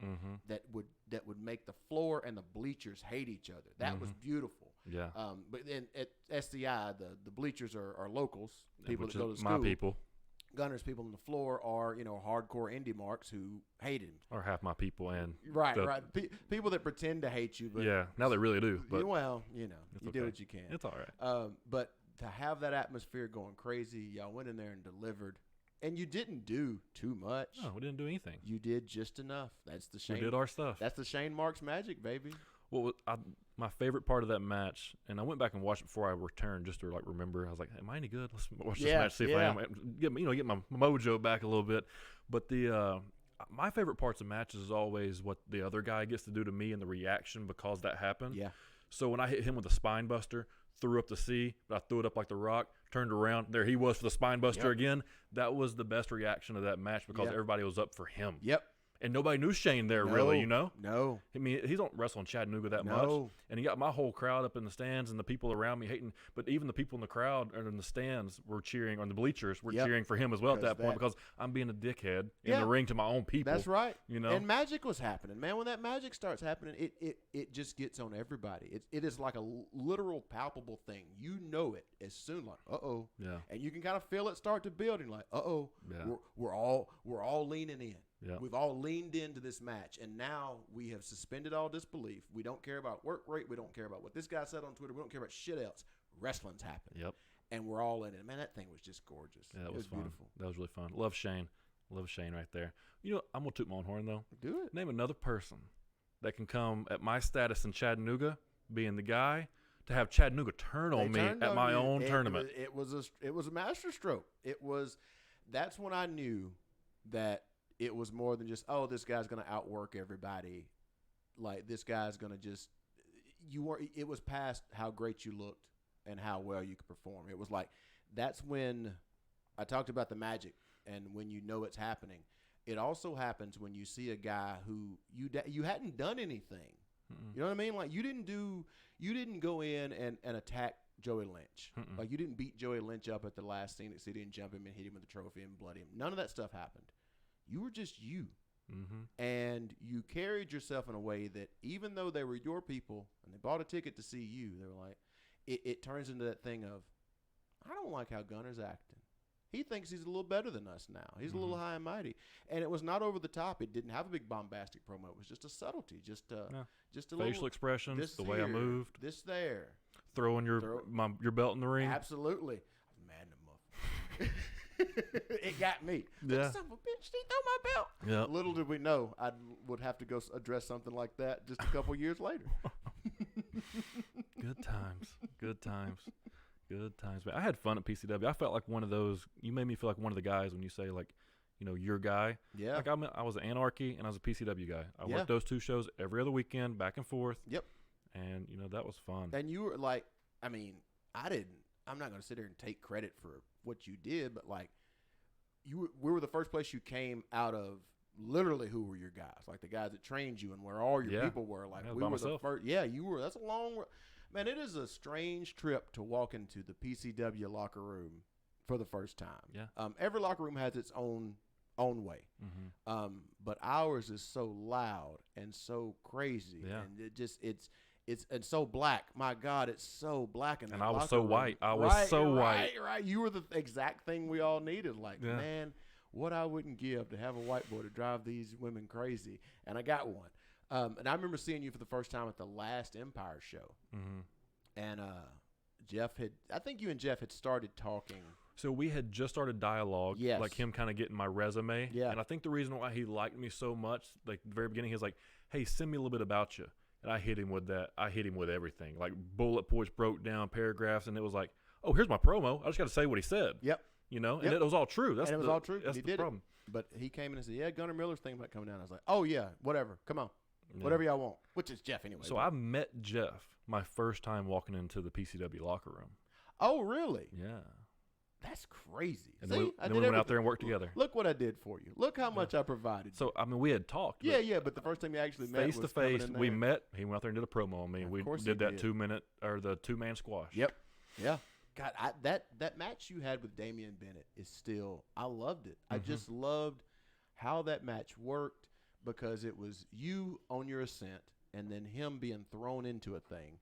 [SPEAKER 3] that would make the floor and the bleachers hate each other. That was beautiful.
[SPEAKER 2] Yeah.
[SPEAKER 3] But then at SCI, the bleachers are locals, people that go to school.
[SPEAKER 2] My people.
[SPEAKER 3] Gunner's people on the floor are hardcore indie marks who hate him.
[SPEAKER 2] Or half my people and
[SPEAKER 3] right. People that pretend to hate you, but
[SPEAKER 2] yeah, now they really do. But
[SPEAKER 3] you do what you can.
[SPEAKER 2] It's all right.
[SPEAKER 3] But to have that atmosphere going crazy, y'all went in there and delivered, and you didn't do too much.
[SPEAKER 2] No, we didn't do anything.
[SPEAKER 3] You did just enough. That's the Shane.
[SPEAKER 2] We did our stuff.
[SPEAKER 3] That's the Shane Marks magic, baby.
[SPEAKER 2] Well, my favorite part of that match, and I went back and watched it before I returned just to remember. I was like, "Am I any good? Let's watch this match, see if I am." Get my mojo back a little bit. But my favorite parts of matches is always what the other guy gets to do to me and the reaction because that happened.
[SPEAKER 3] Yeah.
[SPEAKER 2] So when I hit him with a spine buster, threw up the C, but I threw it up like the Rock, turned around, there he was for the spine buster again. That was the best reaction of that match because everybody was up for him.
[SPEAKER 3] Yep.
[SPEAKER 2] And nobody knew Shane there, really,
[SPEAKER 3] No.
[SPEAKER 2] I mean, he don't wrestle in Chattanooga that much. And he got my whole crowd up in the stands and the people around me hating. But even the people in the crowd or in the stands were cheering, on the bleachers were cheering for him as well at that point because I'm being a dickhead in the ring to my own people.
[SPEAKER 3] That's right.
[SPEAKER 2] And
[SPEAKER 3] magic was happening. Man, when that magic starts happening, it just gets on everybody. It is like a literal palpable thing. You know it as soon, like, uh-oh.
[SPEAKER 2] Yeah.
[SPEAKER 3] And you can kind of feel it start to build and like, uh-oh.
[SPEAKER 2] Yeah.
[SPEAKER 3] We're all leaning in.
[SPEAKER 2] Yeah.
[SPEAKER 3] We've all leaned into this match, and now we have suspended all disbelief. We don't care about work rate. We don't care about what this guy said on Twitter. We don't care about shit else. Wrestling's happened.
[SPEAKER 2] Yep.
[SPEAKER 3] And we're all in it. Man, that thing was just gorgeous.
[SPEAKER 2] Yeah, that was fun.
[SPEAKER 3] Beautiful.
[SPEAKER 2] That was really fun. Love Shane. Love Shane right there. I'm going to toot my own horn, though.
[SPEAKER 3] Do it.
[SPEAKER 2] Name another person that can come at my status in Chattanooga, being the guy, to have Chattanooga turn on me at my own tournament.
[SPEAKER 3] It was a masterstroke. That's when I knew that it was more than just, oh, this guy's going to outwork everybody. Like, this guy's going to just – it was past how great you looked and how well you could perform. It was like that's when I talked about the magic and when you know it's happening. It also happens when you see a guy who you hadn't done anything. You know what I mean? Like, you didn't go in and attack Joey Lynch. Like, you didn't beat Joey Lynch up at the last Scenic City and jump him and hit him with the trophy and bloody him. None of that stuff happened. You were just you. And you carried yourself in a way that even though they were your people and they bought a ticket to see you, they were like, it turns into that thing of, I don't like how Gunner's acting. He thinks he's a little better than us now. He's a little high and mighty. And it was not over the top. It didn't have a big bombastic promo. It was just a subtlety, just a
[SPEAKER 2] facial
[SPEAKER 3] little
[SPEAKER 2] expressions, the way I moved.
[SPEAKER 3] This there.
[SPEAKER 2] Throwing your belt in the ring.
[SPEAKER 3] Absolutely. Man, the muff. It got me.
[SPEAKER 2] Yeah.
[SPEAKER 3] Son of a bitch, they throw my belt.
[SPEAKER 2] Yeah.
[SPEAKER 3] Little did we know I would have to go address something like that just a couple years later.
[SPEAKER 2] Good times. Good times. Good times. Man, I had fun at PCW. I felt like one of those. You made me feel like one of the guys when you say like, your guy.
[SPEAKER 3] Yeah.
[SPEAKER 2] Like I was an Anarchy and I was a PCW guy. I worked those two shows every other weekend, back and forth.
[SPEAKER 3] Yep.
[SPEAKER 2] And that was fun.
[SPEAKER 3] And you were like, I mean, I'm not going to sit here and take credit for what you did, but like, we were the first place you came out of. Literally, who were your guys? Like the guys that trained you and where all your people were. Like we were the first. Yeah, you were. That's a long. Man, it is a strange trip to walk into the PCW locker room for the first time.
[SPEAKER 2] Yeah.
[SPEAKER 3] Every locker room has its own way. But ours is so loud and so crazy, and it's so black. My God, it's so black.
[SPEAKER 2] And I was so white. I was so white.
[SPEAKER 3] Right. You were the exact thing we all needed. Like, man, what I wouldn't give to have a white boy to drive these women crazy, and I got one. And I remember seeing you for the first time at the last Empire show, and I think you and Jeff had started talking.
[SPEAKER 2] So we had just started dialogue, like him kind of getting my resume.
[SPEAKER 3] Yeah.
[SPEAKER 2] And I think the reason why he liked me so much, like the very beginning, he was like, hey, send me a little bit about you. And I hit him with that. I hit him with everything. Like bullet points, broke down paragraphs, and it was like, oh, here's my promo. I just got to say what he said.
[SPEAKER 3] Yep.
[SPEAKER 2] You know, and it was all true.
[SPEAKER 3] It was all true.
[SPEAKER 2] That's the problem.
[SPEAKER 3] But he came in and said, yeah, Gunner Miller's thinking about coming down. I was like, oh, yeah, whatever. Come on. Yeah. Whatever y'all want, which is Jeff anyway.
[SPEAKER 2] So I met Jeff my first time walking into the PCW locker room.
[SPEAKER 3] Oh, really?
[SPEAKER 2] Yeah.
[SPEAKER 3] That's crazy.
[SPEAKER 2] And then we went out there and worked together.
[SPEAKER 3] Look what I did for you. Look how much I provided.
[SPEAKER 2] So, I mean, we had talked.
[SPEAKER 3] Yeah, but the first time you actually met
[SPEAKER 2] face to face, we met. He went out there and did a promo on me. We did that 2-minute or the 2-man squash.
[SPEAKER 3] Yep. Yeah. God, that match you had with Damian Bennett is still, I loved it. I just loved how that match worked because it was you on your ascent and then him being thrown into a thing.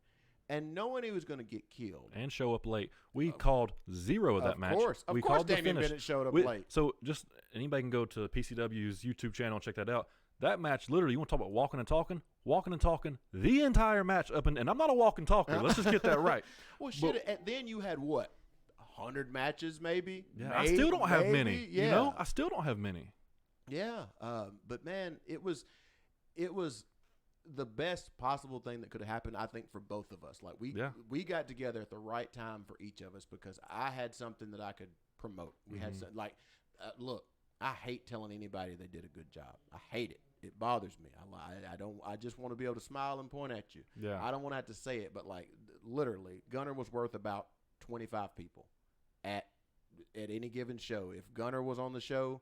[SPEAKER 3] And knowing he was going to get killed.
[SPEAKER 2] And show up late. We called zero of that match.
[SPEAKER 3] Of course Damian Bennett showed up late.
[SPEAKER 2] So just anybody can go to PCW's YouTube channel and check that out. That match, literally, you want to talk about walking and talking the entire match up. And I'm not a walking talker. Let's just get that right.
[SPEAKER 3] Well, shit. And then you had what? 100 matches maybe?
[SPEAKER 2] Yeah, I still don't have many.
[SPEAKER 3] Yeah.
[SPEAKER 2] You know? I still don't have many.
[SPEAKER 3] Yeah. But, man, it was the best possible thing that could have happened, I think, for both of us. Like we got together at the right time for each of us because I had something that I could promote. We had some, like, look, I hate telling anybody they did a good job. I hate it. It bothers me. I just want to be able to smile and point at you.
[SPEAKER 2] Yeah.
[SPEAKER 3] I don't want to have to say it, but like literally, Gunner was worth about 25 people at any given show. If Gunner was on the show,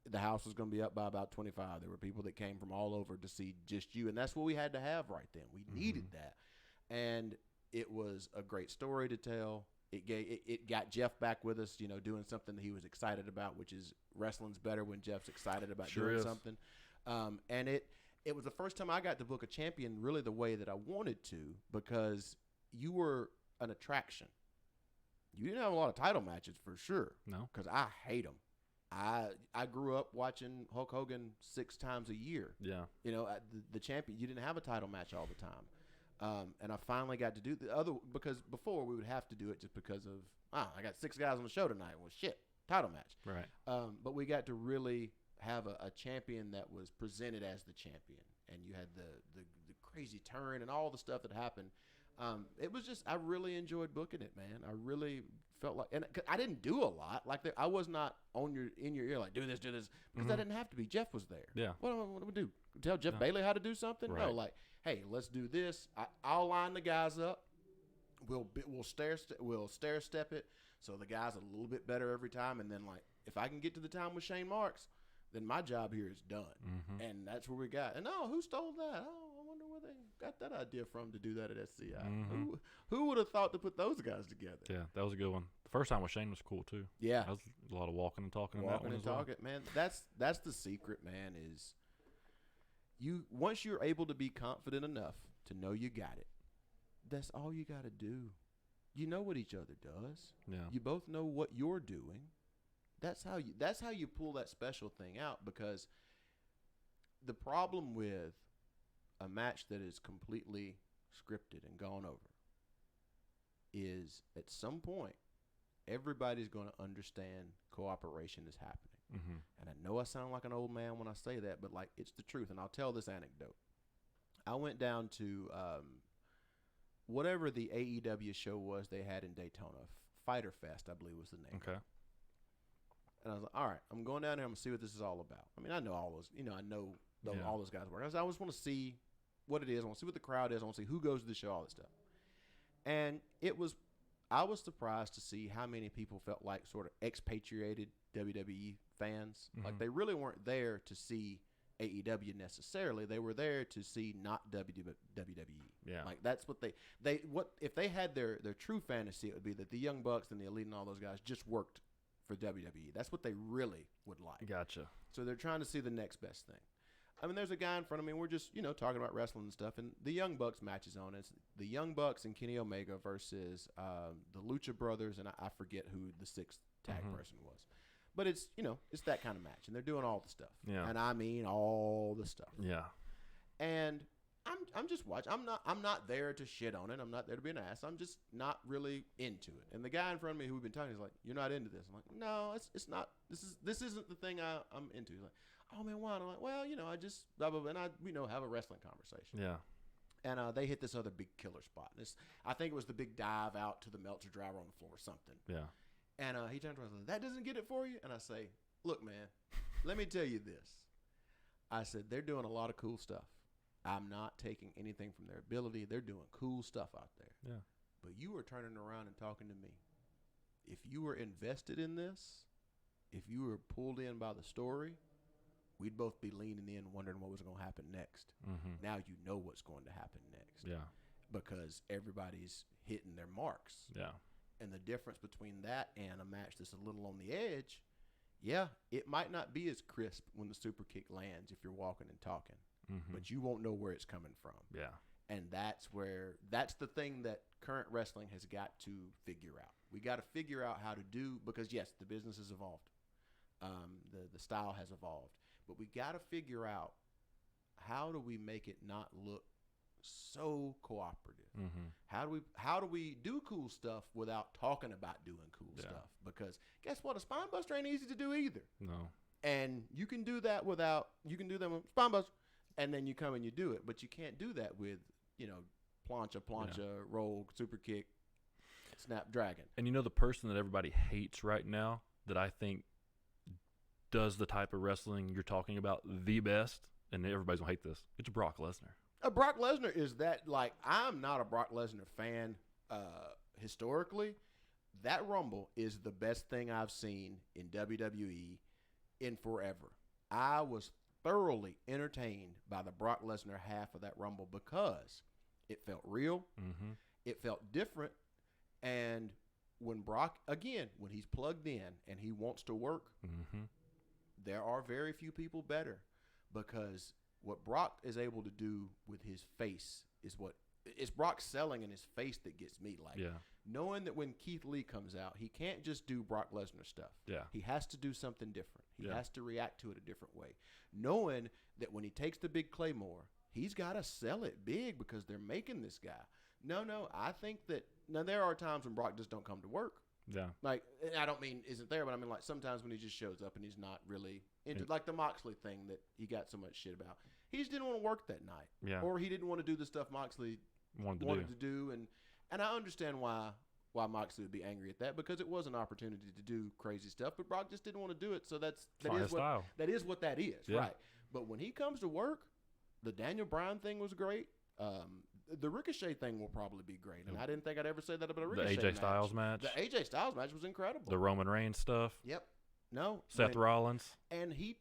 [SPEAKER 3] the house was going to be up by about 25. There were people that came from all over to see just you, and that's what we had to have right then. We needed that, and it was a great story to tell. It got Jeff back with us, you know, doing something that he was excited about, which is wrestling's better when Jeff's excited about doing something. And it was the first time I got to book a champion really the way that I wanted to because you were an attraction. You didn't have a lot of title matches for sure.
[SPEAKER 2] No,
[SPEAKER 3] because I hate them. I grew up watching Hulk Hogan 6 times a year.
[SPEAKER 2] Yeah.
[SPEAKER 3] You know, the champion, you didn't have a title match all the time. And I finally got to do the other, because before we would have to do it just because of, I got 6 guys on the show tonight. Well, shit, title match.
[SPEAKER 2] Right.
[SPEAKER 3] But we got to really have a champion that was presented as the champion. And you had the crazy turn and all the stuff that happened. It was just, I really enjoyed booking it, man. I really felt like, and I didn't do a lot. Like I was not in your ear like, do this, because I didn't have to be. Jeff was there.
[SPEAKER 2] Yeah.
[SPEAKER 3] What do we do? Tell Jeff Bailey how to do something?
[SPEAKER 2] Right.
[SPEAKER 3] No, like, hey, let's do this. I'll line the guys up. We'll stair step it so the guys are a little bit better every time. And then like, if I can get to the time with Shane Marks, then my job here is done. And that's where we got. And who stole that? I wonder where they got that idea from to do that at SCI. Who would have thought to put those guys together?
[SPEAKER 2] Yeah, that was a good one. The first time with Shane was cool too.
[SPEAKER 3] Yeah,
[SPEAKER 2] that was a lot of walking and talking.
[SPEAKER 3] Walking and talking, man. That's the secret, man. Is once you're able to be confident enough to know you got it, that's all you got to do. You know what each other does.
[SPEAKER 2] Yeah.
[SPEAKER 3] You both know what you're doing. That's how you pull that special thing out, because the problem with a match that is completely scripted and gone over is at some point everybody's going to understand cooperation is happening. And I know I sound like an old man when I say that, but like, it's the truth. And I'll tell this anecdote. I went down to whatever the AEW show was they had in Daytona. Fighter Fest, I believe was the name.
[SPEAKER 2] Okay.
[SPEAKER 3] And I was like, all right, I'm going down here. I'm going to see what this is all about. I mean, I know all those, all those guys work. I just want to see what it is. I want to see what the crowd is. I want to see who goes to the show, all this stuff. And I was surprised to see how many people felt like sort of expatriated WWE fans. Like they really weren't there to see AEW necessarily. They were there to see not WWE.
[SPEAKER 2] Yeah.
[SPEAKER 3] Like that's what if they had their true fantasy, it would be that the Young Bucks and the Elite and all those guys just worked for WWE. That's what they really would like.
[SPEAKER 2] Gotcha.
[SPEAKER 3] So they're trying to see the next best thing. I mean, there's a guy in front of me. We're just, talking about wrestling and stuff, and the Young Bucks match is on. It's the Young Bucks and Kenny Omega versus the Lucha Brothers, and I forget who the 6th tag person was. But it's it's that kind of match, and they're doing all the stuff.
[SPEAKER 2] Yeah.
[SPEAKER 3] And I mean all the stuff.
[SPEAKER 2] Yeah.
[SPEAKER 3] And I'm just watching. I'm not there to shit on it. I'm not there to be an ass. I'm just not really into it. And the guy in front of me who we've been talking, he's like, "You're not into this." I'm like, "No, it's not. This isn't the thing I'm into." He's like, "Oh man, why?" And I'm like, "Well, I just blah blah blah." And I have a wrestling conversation.
[SPEAKER 2] Yeah.
[SPEAKER 3] And they hit this other big killer spot. And I think it was the big dive out to the Meltzer driver on the floor or something.
[SPEAKER 2] Yeah.
[SPEAKER 3] And he turns around and says, "That doesn't get it for you?" And I say, "Look, man, let me tell you this." I said, "They're doing a lot of cool stuff. I'm not taking anything from their ability. They're doing cool stuff out there.
[SPEAKER 2] Yeah.
[SPEAKER 3] But you were turning around and talking to me. If you were invested in this, if you were pulled in by the story, we'd both be leaning in wondering what was going to happen next.
[SPEAKER 2] Mm-hmm.
[SPEAKER 3] Now you know what's going to happen next.
[SPEAKER 2] Yeah.
[SPEAKER 3] Because everybody's hitting their marks.
[SPEAKER 2] Yeah.
[SPEAKER 3] And the difference between that and a match that's a little on the edge, yeah, it might not be as crisp when the super kick lands if you're walking and talking.
[SPEAKER 2] Mm-hmm.
[SPEAKER 3] But you won't know where it's coming from."
[SPEAKER 2] Yeah.
[SPEAKER 3] And that's the thing that current wrestling has got to figure out. We got to figure out how to do, because yes, the business has evolved. The style has evolved, but we got to figure out how do we make it not look so cooperative.
[SPEAKER 2] Mm-hmm.
[SPEAKER 3] How do we do cool stuff without talking about doing cool stuff? Because guess what? A spine buster ain't easy to do either.
[SPEAKER 2] No.
[SPEAKER 3] And you can do that with spine buster. And then you come and you do it, but you can't do that with, plancha, roll, super kick, snapdragon.
[SPEAKER 2] And the person that everybody hates right now that I think does the type of wrestling you're talking about the best, and everybody's going to hate this, it's Brock Lesnar.
[SPEAKER 3] Brock Lesnar is that, I'm not a Brock Lesnar fan historically. That Rumble is the best thing I've seen in WWE in forever. I was thoroughly entertained by the Brock Lesnar half of that Rumble because it felt real.
[SPEAKER 2] Mm-hmm.
[SPEAKER 3] It felt different. And when Brock, again, when he's plugged in and he wants to work,
[SPEAKER 2] mm-hmm.
[SPEAKER 3] there are very few people better, because what Brock is able to do with his face is it's Brock selling in his face that gets me. Knowing that when Keith Lee comes out, he can't just do Brock Lesnar stuff.
[SPEAKER 2] Yeah.
[SPEAKER 3] He has to do something different. He has to react to it a different way. Knowing that when he takes the big Claymore, he's got to sell it big because they're making this guy. No, I think that now there are times when Brock just don't come to work.
[SPEAKER 2] Yeah.
[SPEAKER 3] I don't mean isn't there, but I mean sometimes when he just shows up and he's not really into like the Moxley thing that he got so much shit about. He just didn't want to work that night.
[SPEAKER 2] Yeah.
[SPEAKER 3] Or he didn't want to do the stuff Moxley wanted to do. And I understand why Moxley would be angry at that, because it was an opportunity to do crazy stuff, but Brock just didn't want to do it. So that is what that is, right? But when he comes to work, the Daniel Bryan thing was great. The Ricochet thing will probably be great, and I didn't think I'd ever say that about a Ricochet
[SPEAKER 2] The AJ Styles match.
[SPEAKER 3] The AJ Styles match was incredible.
[SPEAKER 2] The Roman Reigns stuff.
[SPEAKER 3] Yep. No.
[SPEAKER 2] Seth Rollins.
[SPEAKER 3] And he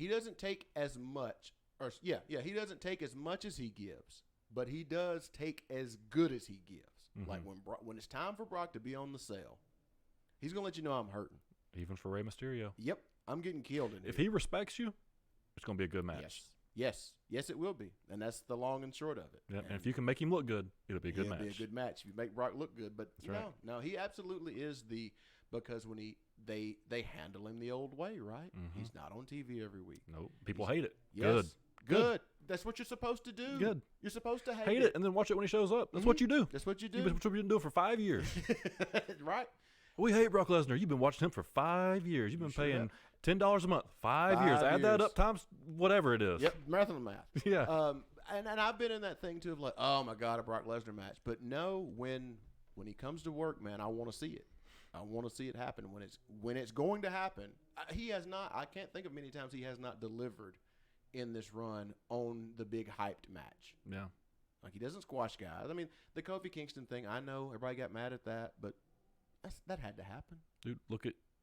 [SPEAKER 3] doesn't take as much, he doesn't take as much as he gives, but he does take as good as he gives.
[SPEAKER 2] Mm-hmm.
[SPEAKER 3] Like when it's time for Brock to be on the cell, he's going to let you know I'm hurting.
[SPEAKER 2] Even for Rey Mysterio.
[SPEAKER 3] Yep. I'm getting killed in here.
[SPEAKER 2] If he respects you, it's going to be a good match.
[SPEAKER 3] Yes, it will be. And that's the long and short of it.
[SPEAKER 2] Yeah, and if you can make him look good, it'll be a good match.
[SPEAKER 3] It'll be a good match if you make Brock look good. But no, he absolutely is because when they handle him the old way, right?
[SPEAKER 2] Mm-hmm.
[SPEAKER 3] He's not on TV every week.
[SPEAKER 2] Nope. People hate it.
[SPEAKER 3] Yes, good. That's what you're supposed to do.
[SPEAKER 2] Good.
[SPEAKER 3] You're supposed to
[SPEAKER 2] hate it and then watch it when he shows up. That's what you do.
[SPEAKER 3] That's what you do.
[SPEAKER 2] You've been doing it for 5 years.
[SPEAKER 3] Right.
[SPEAKER 2] We hate Brock Lesnar. You've been watching him for 5 years. You've been paying $10 a month. 5 years. Add that up times whatever it is.
[SPEAKER 3] Yep, marathon math.
[SPEAKER 2] Yeah.
[SPEAKER 3] And I've been in that thing too of like, oh my God, a Brock Lesnar match. But no, when he comes to work, man, I want to see it. I want to see it happen when it's going to happen. He has not. I can't think of many times he has not delivered in this run on the big hyped match.
[SPEAKER 2] Yeah.
[SPEAKER 3] Like he doesn't squash guys. I mean, the Kofi Kingston thing, I know everybody got mad at that, but that had to happen.
[SPEAKER 2] Dude,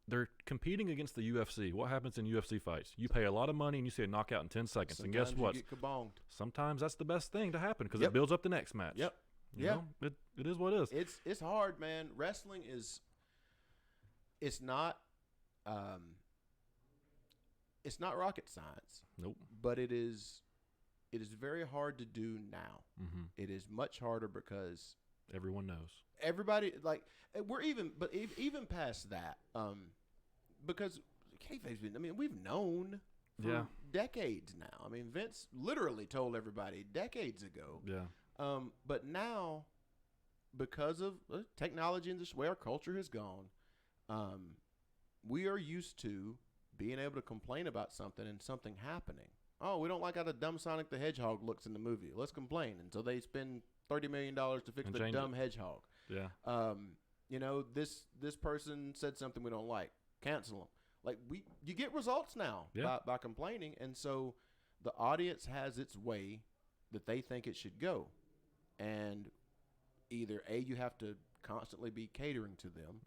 [SPEAKER 2] they're competing against the UFC. What happens in UFC fights? You pay a lot of money and you see a knockout in 10 seconds.
[SPEAKER 3] Sometimes
[SPEAKER 2] and guess what?
[SPEAKER 3] You get kabonged.
[SPEAKER 2] Sometimes that's the best thing to happen because it builds up the next match.
[SPEAKER 3] Yep.
[SPEAKER 2] You know? It is what it is.
[SPEAKER 3] It's hard, man. Wrestling is not rocket science.
[SPEAKER 2] Nope.
[SPEAKER 3] But it is very hard to do now.
[SPEAKER 2] Mm-hmm.
[SPEAKER 3] It is much harder because
[SPEAKER 2] everyone knows.
[SPEAKER 3] Everybody even past that. because kayfabe's been. I mean, we've known for decades now. I mean, Vince literally told everybody decades ago.
[SPEAKER 2] Yeah.
[SPEAKER 3] But now, because of technology and just the way our culture has gone, we are used to being able to complain about something and something happening. Oh, we don't like how the dumb Sonic the Hedgehog looks in the movie. Let's complain. And so they spend $30 million to fix the dumb hedgehog.
[SPEAKER 2] Yeah.
[SPEAKER 3] You know, this person said something we don't like. Cancel them. Like, you get results now by complaining. And so the audience has its way that they think it should go. And either A, you have to constantly be catering to them,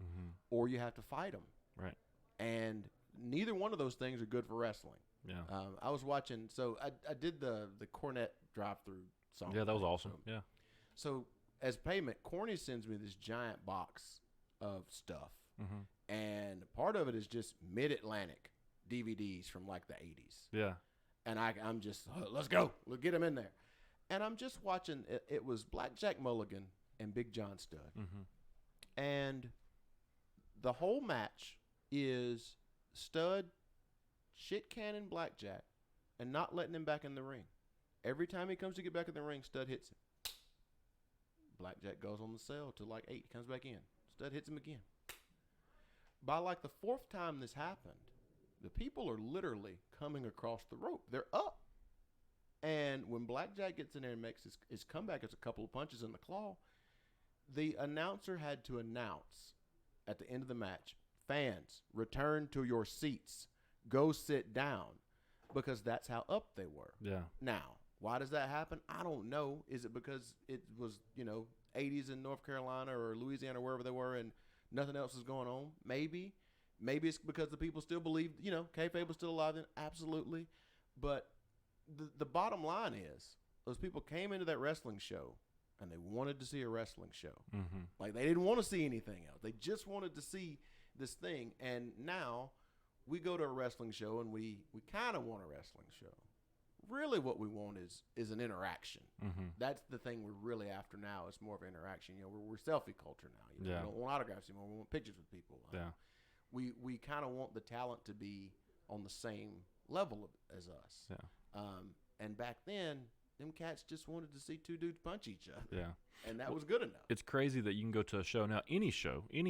[SPEAKER 3] or you have to fight them.
[SPEAKER 2] Right.
[SPEAKER 3] And neither one of those things are good for wrestling.
[SPEAKER 2] Yeah.
[SPEAKER 3] I was watching, so I did the Cornette drive-through song.
[SPEAKER 2] Yeah, that was awesome. Yeah.
[SPEAKER 3] So as payment, Corny sends me this giant box of stuff. And part of it is just Mid-Atlantic DVDs from like the 80s.
[SPEAKER 2] Yeah.
[SPEAKER 3] And I'm just, let's go. Let's get them in there. And I'm just watching, it was Blackjack Mulligan and Big John Studd. And the whole match is Studd shit-canning Blackjack and not letting him back in the ring. Every time he comes to get back in the ring, Studd hits him. Blackjack goes on the cell till like 8. He comes back in. Studd hits him again. By like the 4th time this happened, the people are literally coming across the rope. They're up. And when Blackjack gets in there and makes his comeback, it's a couple of punches in the claw, the announcer had to announce at the end of the match, fans, return to your seats. Go sit down, because that's how up they were.
[SPEAKER 2] Yeah.
[SPEAKER 3] Now, why does that happen? I don't know. Is it because it was, 80s in North Carolina or Louisiana or wherever they were and nothing else was going on? Maybe. Maybe it's because the people still believe, kayfabe was still alive then. Absolutely. But the bottom line is those people came into that wrestling show and they wanted to see a wrestling show. Like, they didn't want to see anything else. They just wanted to see this thing. And now we go to a wrestling show and we kind of want a wrestling show. Really what we want is an interaction. That's the thing we're really after now. It's more of an interaction. We're selfie culture now. We don't want autographs anymore. We want pictures with people. We kind of want the talent to be on the same level as us.
[SPEAKER 2] Yeah.
[SPEAKER 3] And back then, them cats just wanted to see two dudes punch each other.
[SPEAKER 2] Yeah.
[SPEAKER 3] And that was good enough.
[SPEAKER 2] It's crazy that you can go to a show now, any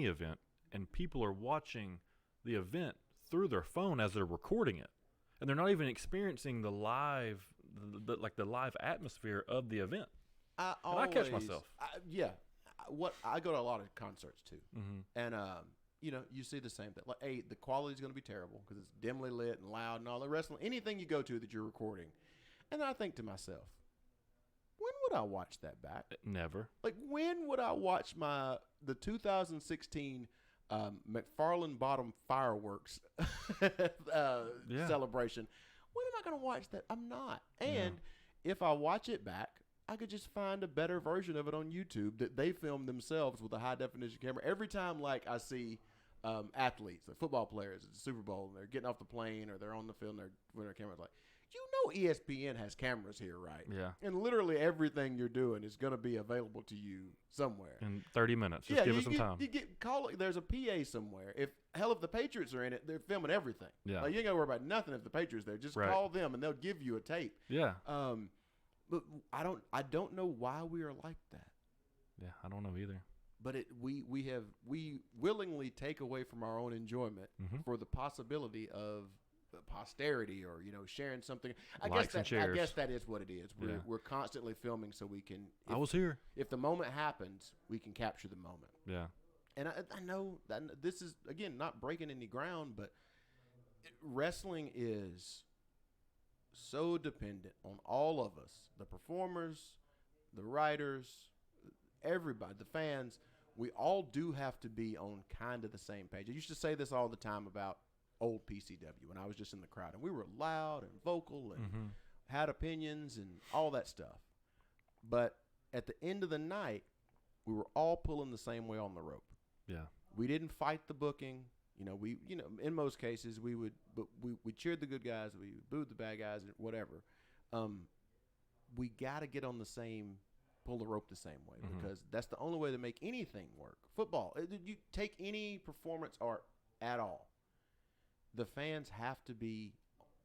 [SPEAKER 2] event, and people are watching the event through their phone as they're recording it. And they're not even experiencing the live atmosphere of the event. I catch myself.
[SPEAKER 3] I go to a lot of concerts too. And, you see the same thing. Like, the quality is going to be terrible because it's dimly lit and loud and all the wrestling. Anything you go to that you're recording. And I think to myself, when would I watch that back?
[SPEAKER 2] Never.
[SPEAKER 3] Like, when would I watch the 2016 McFarland Bottom fireworks celebration? When am I going to watch that? I'm not. And if I watch it back, I could just find a better version of it on YouTube that they filmed themselves with a high definition camera. Every time, like, I see athletes, like football players at the Super Bowl, and they're getting off the plane or they're on the field and they're with their cameras, like, ESPN has cameras here, right?
[SPEAKER 2] Yeah.
[SPEAKER 3] And literally everything you're doing is going to be available to you somewhere.
[SPEAKER 2] In 30 minutes. Just give us some time.
[SPEAKER 3] There's a PA somewhere. If the Patriots are in it, they're filming everything.
[SPEAKER 2] Yeah.
[SPEAKER 3] Like, you ain't got to worry about nothing if the Patriots are there. Just call them and they'll give you a tape.
[SPEAKER 2] Yeah.
[SPEAKER 3] But I don't know why we are like that.
[SPEAKER 2] Yeah, I don't know either.
[SPEAKER 3] But we willingly take away from our own enjoyment for the possibility of posterity or sharing something. I guess that is what it is. We're constantly filming so we can.
[SPEAKER 2] I was here.
[SPEAKER 3] If the moment happens, we can capture the moment.
[SPEAKER 2] Yeah.
[SPEAKER 3] And I know that this is, again, not breaking any ground, but wrestling is so dependent on all of us, the performers, the writers, everybody, the fans. We all do have to be on kind of the same page. I used to say this all the time about old PCW when I was just in the crowd, and we were loud and vocal and had opinions and all that stuff. But at the end of the night, we were all pulling the same way on the rope.
[SPEAKER 2] Yeah.
[SPEAKER 3] We didn't fight the booking. In most cases we cheered the good guys, we booed the bad guys, whatever. We got to get on the same, pull the rope the same way, because that's the only way to make anything work. Football, you take any performance art at all. the fans have to be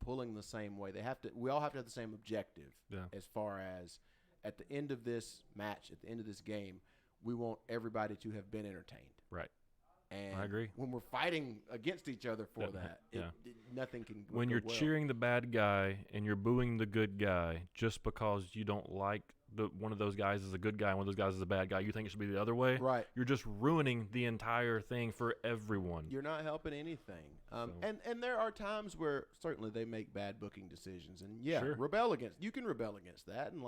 [SPEAKER 3] pulling the same way. We all have to have the same objective.
[SPEAKER 2] Yeah.
[SPEAKER 3] As far as at the end of this match, at the end of this game, we want everybody to have been entertained.
[SPEAKER 2] Right.
[SPEAKER 3] And
[SPEAKER 2] I agree.
[SPEAKER 3] when we're fighting against each other for that, nothing can go
[SPEAKER 2] When you're
[SPEAKER 3] well.
[SPEAKER 2] cheering the bad guy and you're booing the good guy just because you don't like one of those guys is a good guy and one of those guys is a bad guy, you think it should be the other way.
[SPEAKER 3] Right.
[SPEAKER 2] You're just ruining the entire thing for everyone.
[SPEAKER 3] You're not helping anything. And there are times where certainly they make bad booking decisions, and
[SPEAKER 2] Sure.
[SPEAKER 3] you can rebel against that, and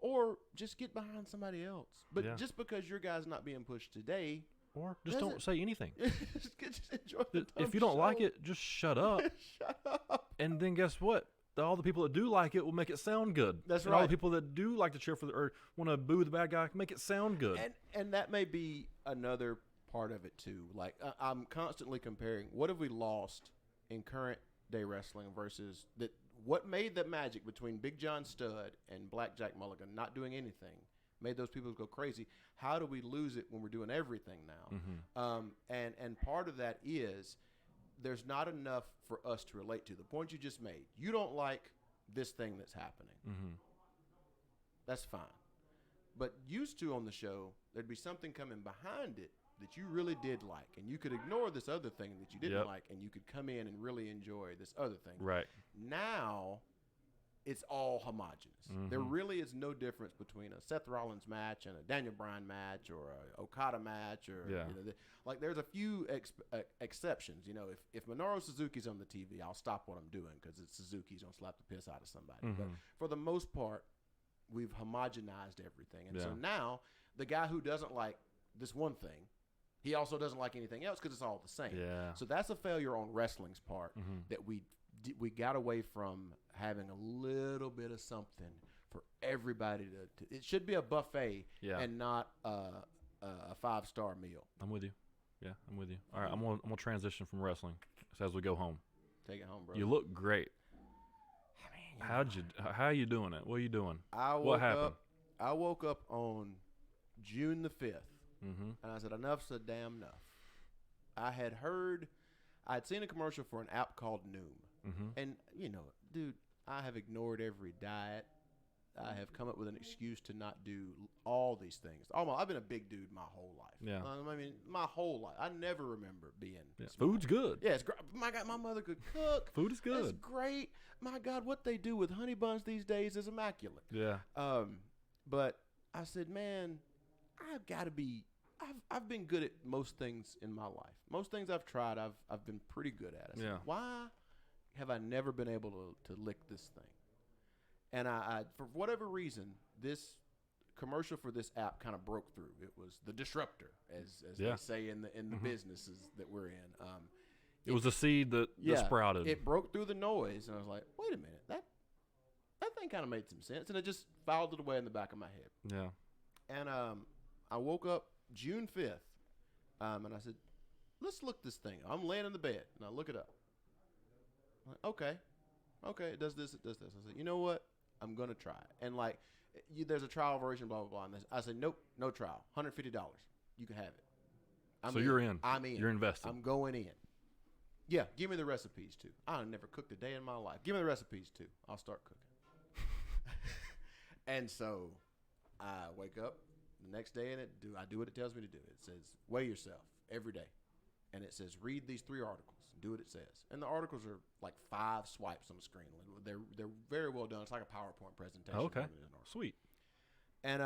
[SPEAKER 3] or just get behind somebody else. But just because your guy's not being pushed today,
[SPEAKER 2] Or just don't say anything.
[SPEAKER 3] just enjoy the
[SPEAKER 2] If you don't like it, just shut up.
[SPEAKER 3] Shut up.
[SPEAKER 2] And then guess what? All the people that do like it will make it sound good.
[SPEAKER 3] That's
[SPEAKER 2] and
[SPEAKER 3] right.
[SPEAKER 2] All the people that do like to cheer for or want to boo the bad guy, make it sound good.
[SPEAKER 3] And that may be another part of it too. Like I'm constantly comparing what have we lost in current day wrestling versus what made the magic between Big John Studd and Blackjack Mulligan not doing anything made those people go crazy. How do we lose it when we're doing everything now?
[SPEAKER 2] Mm-hmm.
[SPEAKER 3] And part of that is there's not enough for us to relate to. The point you just made, you don't like this thing that's happening.
[SPEAKER 2] Mm-hmm.
[SPEAKER 3] That's fine. But used to on the show, there'd be something coming behind it that you really did like, and you could ignore this other thing that you didn't like, and you could come in and really enjoy this other thing.
[SPEAKER 2] Right.
[SPEAKER 3] Now, it's all homogenous.
[SPEAKER 2] Mm-hmm.
[SPEAKER 3] There really is no difference between a Seth Rollins match and a Daniel Bryan match or a Okada match or like there's a few exceptions. You know, if Minoru Suzuki's on the TV, I'll stop what I'm doing because it's Suzuki's gonna slap the piss out of somebody.
[SPEAKER 2] Mm-hmm.
[SPEAKER 3] But for the most part, we've homogenized everything, and so
[SPEAKER 2] Yeah.
[SPEAKER 3] now the guy who doesn't like this one thing, he also doesn't like anything else because it's all the same.
[SPEAKER 2] Yeah.
[SPEAKER 3] So that's a failure on wrestling's part
[SPEAKER 2] Mm-hmm.
[SPEAKER 3] that we got away from having a little bit of something for everybody to it should be a buffet and not a 5-star meal.
[SPEAKER 2] I'm with you. Yeah, I'm with you. All right, I'm gonna transition from wrestling as we go home.
[SPEAKER 3] Take it home, bro.
[SPEAKER 2] You look great. How are you doing it? What are you doing? What happened?
[SPEAKER 3] I woke up on June the 5th,
[SPEAKER 2] Mm-hmm.
[SPEAKER 3] and I said, enough's a damn enough. I'd seen a commercial for an app called Noom.
[SPEAKER 2] Mm-hmm.
[SPEAKER 3] And, dude, I have ignored every diet. I have come up with an excuse to not do all these things. I've been a big dude my whole life.
[SPEAKER 2] Yeah.
[SPEAKER 3] I mean, my whole life. I never remember being small.
[SPEAKER 2] Food's good.
[SPEAKER 3] Yeah, it's great. My God, my mother could cook.
[SPEAKER 2] Food is good.
[SPEAKER 3] It's great. My God, what they do with honey buns these days is immaculate.
[SPEAKER 2] Yeah.
[SPEAKER 3] But I said, man, I've got to be. I've been good at most things in my life. Most things I've tried, I've been pretty good at. I said, why have I never been able to lick this thing? And I for whatever reason, this commercial for this app kind of broke through. It was the disruptor, as they say in the businesses that we're in.
[SPEAKER 2] It was a seed that sprouted.
[SPEAKER 3] It broke through the noise, and I was like, wait a minute, that thing kind of made some sense, and it just filed it away in the back of my head.
[SPEAKER 2] Yeah.
[SPEAKER 3] And I woke up June 5th, and I said, let's look this thing. I'm laying in the bed, and I look it up. I'm like, okay, it does this, it does this. I said, you know what? I'm going to try it. And, there's a trial version, blah, blah, blah. And I said, nope, no trial. $150. You can have it.
[SPEAKER 2] You're in.
[SPEAKER 3] I'm in.
[SPEAKER 2] You're invested.
[SPEAKER 3] I'm going in. Yeah, give me the recipes, too. I've never cooked a day in my life. Give me the recipes, too. I'll start cooking. And so I wake up the next day, and I do what it tells me to do. It says, weigh yourself every day. And it says, read these 3 articles. Do what it says. And the articles are like 5 swipes on the screen. They're very well done. It's like a PowerPoint presentation.
[SPEAKER 2] Okay. Sweet.
[SPEAKER 3] And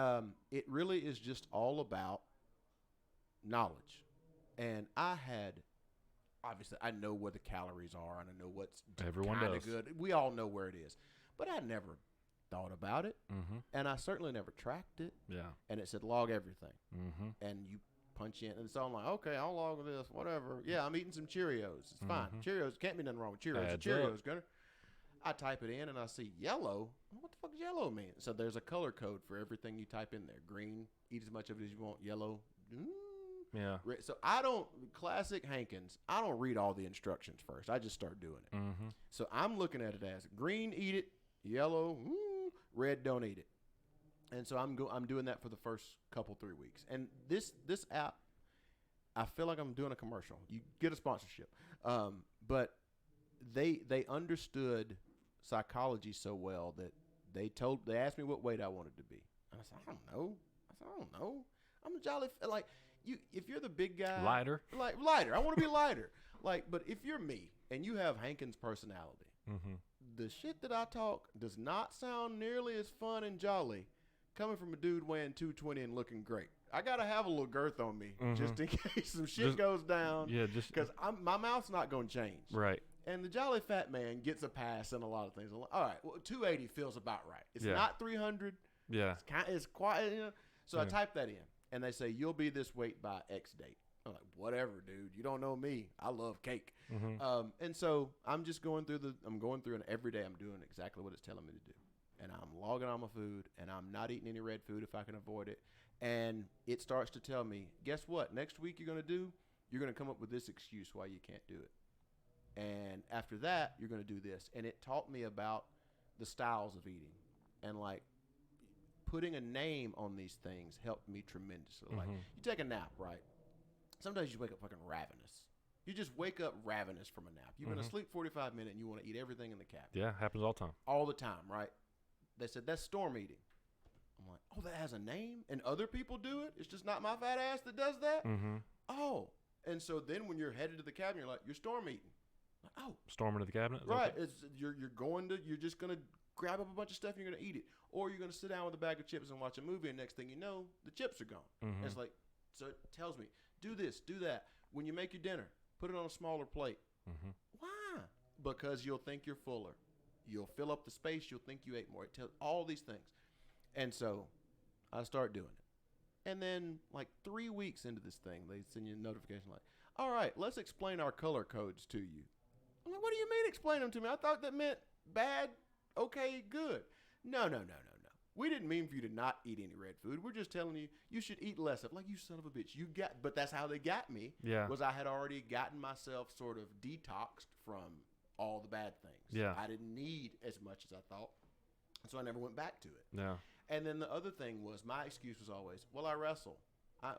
[SPEAKER 3] it really is just all about knowledge. And obviously, I know where the calories are, and I know what's
[SPEAKER 2] Everyone
[SPEAKER 3] kind
[SPEAKER 2] does.
[SPEAKER 3] of good. We all know where it is. But I never thought about it.
[SPEAKER 2] Mm-hmm.
[SPEAKER 3] And I certainly never tracked it.
[SPEAKER 2] Yeah.
[SPEAKER 3] And it said log everything.
[SPEAKER 2] Mm-hmm.
[SPEAKER 3] And you punch in, and so I'm like, okay, I'll log this, whatever. Yeah, I'm eating some Cheerios. It's fine. Cheerios, can't be nothing wrong with Cheerios.
[SPEAKER 2] Adds
[SPEAKER 3] Cheerios,
[SPEAKER 2] up.
[SPEAKER 3] Gunner. I type it in, and I see yellow. What the fuck does yellow mean? So there's a color code for everything you type in there. Green, eat as much of it as you want. Yellow,
[SPEAKER 2] Yeah.
[SPEAKER 3] red. So classic Hankins, I don't read all the instructions first. I just start doing it.
[SPEAKER 2] Mm-hmm.
[SPEAKER 3] So I'm looking at it as green, eat it. Yellow, red, don't eat it. And so I'm doing that for the first 3 weeks. And this app, I feel like I'm doing a commercial. You get a sponsorship. But they understood psychology so well that they asked me what weight I wanted to be. And I said, I don't know. I'm a jolly like you. If you're the big guy,
[SPEAKER 2] Lighter.
[SPEAKER 3] like lighter. I want to be lighter. Like, but if you're me and you have Hankins' personality, the shit that I talk does not sound nearly as fun and jolly coming from a dude weighing 220 and looking great. I gotta have a little girth on me just in case some shit goes down.
[SPEAKER 2] Yeah, just
[SPEAKER 3] because my mouth's not gonna change.
[SPEAKER 2] Right.
[SPEAKER 3] And the jolly fat man gets a pass in a lot of things. All right, well, 280 feels about right. It's not 300.
[SPEAKER 2] Yeah.
[SPEAKER 3] It's quite, you know. So I type that in, and they say you'll be this weight by X date. I'm like, whatever, dude. You don't know me. I love cake. And so I'm just going through and every day I'm doing exactly what it's telling me to do. And I'm logging on my food, and I'm not eating any red food if I can avoid it. And it starts to tell me, guess what? Next week you're going to come up with this excuse why you can't do it. And after that, you're going to do this. And it taught me about the styles of eating. And, like, putting a name on these things helped me tremendously. Like, you take a nap, right? Sometimes you wake up fucking ravenous. You just wake up ravenous from a nap. You've been asleep 45 minutes and you want to eat everything in the cabinet.
[SPEAKER 2] Yeah, happens all the time.
[SPEAKER 3] All the time, right? They said, that's storm eating. I'm like, oh, that has a name? And other people do it? It's just not my fat ass that does that? Oh. And so then when you're headed to the cabinet, you're like, you're storm eating. Like, oh.
[SPEAKER 2] Storm into the cabinet?
[SPEAKER 3] Right.
[SPEAKER 2] Okay.
[SPEAKER 3] You're just going to grab up a bunch of stuff and you're going to eat it. Or you're going to sit down with a bag of chips and watch a movie, and next thing you know, the chips are gone. And it's like, so it tells me, do this, do that. When you make your dinner, put it on a smaller plate. Why? Because you'll think you're fuller. You'll fill up the space. You'll think you ate more. It tells all these things. And so I start doing it. And then like 3 weeks into this thing, they send you a notification like, all right, let's explain our color codes to you. I'm like, what do you mean explain them to me? I thought that meant bad, okay, good. No. We didn't mean for you to not eat any red food. We're just telling you you should eat less of. Like, you son of a bitch. But that's how they got me.
[SPEAKER 2] Yeah.
[SPEAKER 3] Was I had already gotten myself sort of detoxed from all the bad things.
[SPEAKER 2] Yeah.
[SPEAKER 3] I didn't need as much as I thought. So I never went back to it.
[SPEAKER 2] Yeah.
[SPEAKER 3] And then the other thing was, my excuse was always, well, I wrestle.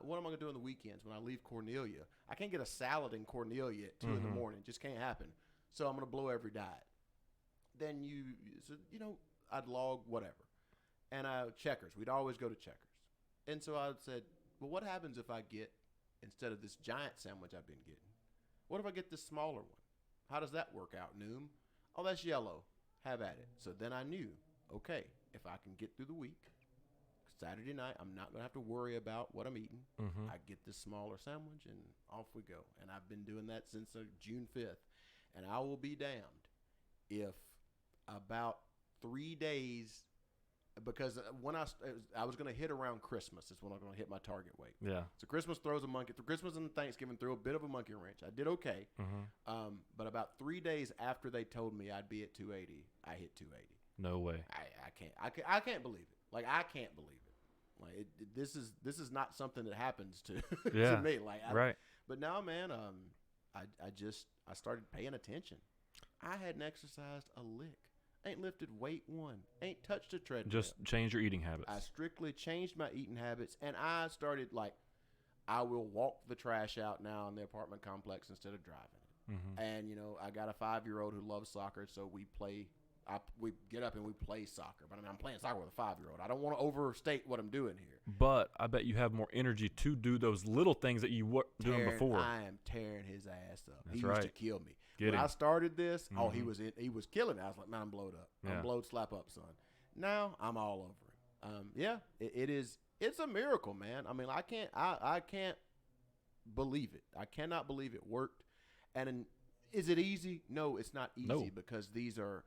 [SPEAKER 3] What am I going to do on the weekends when I leave Cornelia? I can't get a salad in Cornelia at 2 in the morning. It just can't happen. So I'm going to blow every diet. Then I'd log whatever. And Checkers. We'd always go to Checkers. And so I said, well, what happens if I get, instead of this giant sandwich I've been getting, what if I get this smaller one? How does that work out, Noom? Oh, that's yellow. Have at it. So then I knew, okay, if I can get through the week, Saturday night, I'm not going to have to worry about what I'm eating. I get this smaller sandwich, and off we go. And I've been doing that since June 5th. And I will be damned if about 3 days, because when I was going to hit around Christmas is when I'm going to hit my target weight.
[SPEAKER 2] Yeah.
[SPEAKER 3] So Christmas and Thanksgiving threw a bit of a monkey wrench. I did okay. But about 3 days after they told me I'd be at 280, I hit 280.
[SPEAKER 2] No way.
[SPEAKER 3] I can't believe it. Like, I can't believe it. Like, this is not something that happens to to me. Like,
[SPEAKER 2] right.
[SPEAKER 3] But now, man, I started paying attention. I hadn't exercised a lick. Ain't lifted weight one. Ain't touched a treadmill.
[SPEAKER 2] Just change your eating habits.
[SPEAKER 3] I strictly changed my eating habits, and I started, like, I will walk the trash out now in the apartment complex instead of driving it. And, I got a 5-year-old who loves soccer, so we get up and we play soccer. But I mean, I'm playing soccer with a 5-year-old. I don't want to overstate what I'm doing here.
[SPEAKER 2] But I bet you have more energy to do those little things that you were doing before.
[SPEAKER 3] I am tearing his ass up.
[SPEAKER 2] That's
[SPEAKER 3] he
[SPEAKER 2] right.
[SPEAKER 3] used to kill me.
[SPEAKER 2] Get
[SPEAKER 3] when
[SPEAKER 2] him.
[SPEAKER 3] I started this, he was killing me. I was like, man, I'm blowed up. I'm blowed slap up, son. Now I'm all over it. It's a miracle, man. I mean, I can't believe it. I cannot believe it worked. And is it easy? No, it's not easy because these are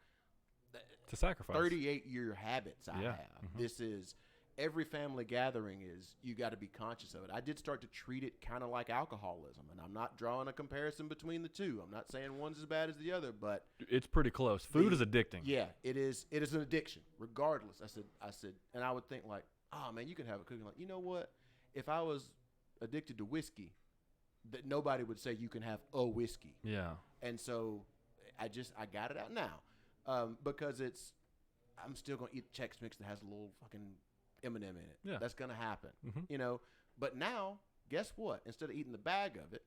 [SPEAKER 2] it's a sacrifice.
[SPEAKER 3] 38-year habits I have.
[SPEAKER 2] Mm-hmm.
[SPEAKER 3] This is every family gathering is you got to be conscious of it. I did start to treat it kind of like alcoholism, and I'm not drawing a comparison between the two. I'm not saying one's as bad as the other, but
[SPEAKER 2] it's pretty close. Food is addicting.
[SPEAKER 3] Yeah, it is. It is an addiction, regardless. I said, and I would think like, oh man, you can have a cooking. Like, you know what? If I was addicted to whiskey, that nobody would say you can have a whiskey.
[SPEAKER 2] Yeah.
[SPEAKER 3] And so I got it out now. Because I'm still going to eat Chex Mix that has a little fucking M&M in it.
[SPEAKER 2] Yeah.
[SPEAKER 3] That's going to happen, But now, guess what? Instead of eating the bag of it,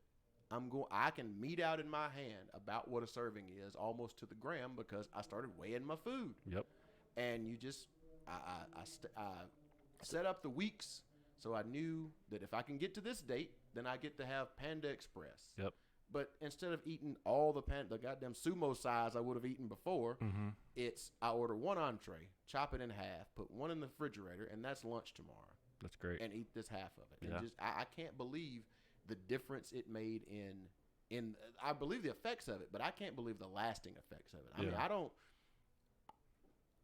[SPEAKER 3] I can meet out in my hand about what a serving is almost to the gram because I started weighing my food.
[SPEAKER 2] Yep.
[SPEAKER 3] And you just, I set up the weeks so I knew that if I can get to this date, then I get to have Panda Express.
[SPEAKER 2] Yep.
[SPEAKER 3] But instead of eating all the goddamn sumo size I would have eaten before, I order one entree, chop it in half, put one in the refrigerator, and that's lunch tomorrow.
[SPEAKER 2] That's great.
[SPEAKER 3] And eat this half of it.
[SPEAKER 2] Yeah.
[SPEAKER 3] And I can't believe the difference it made in I believe the effects of it, but I can't believe the lasting effects of it. I mean,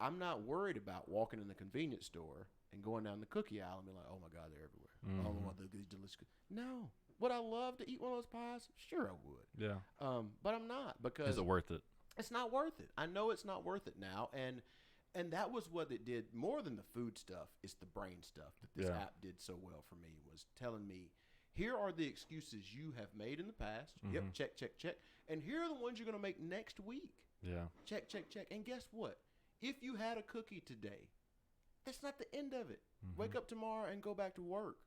[SPEAKER 3] I'm not worried about walking in the convenience store and going down the cookie aisle and be like, oh my God, they're everywhere. Oh, I want these delicious. No. Would I love to eat one of those pies? Sure, I would.
[SPEAKER 2] Yeah.
[SPEAKER 3] But I'm not because
[SPEAKER 2] is it worth it?
[SPEAKER 3] It's not worth it. I know it's not worth it now, and that was what it did more than the food stuff. It's the brain stuff that this app did so well for me. Was telling me, here are the excuses you have made in the past. Yep, check, check, check. And here are the ones you're going to make next week. Yeah. Check, check, check. And guess what? If you had a cookie today, that's not the end of it. Wake up tomorrow and go back to work.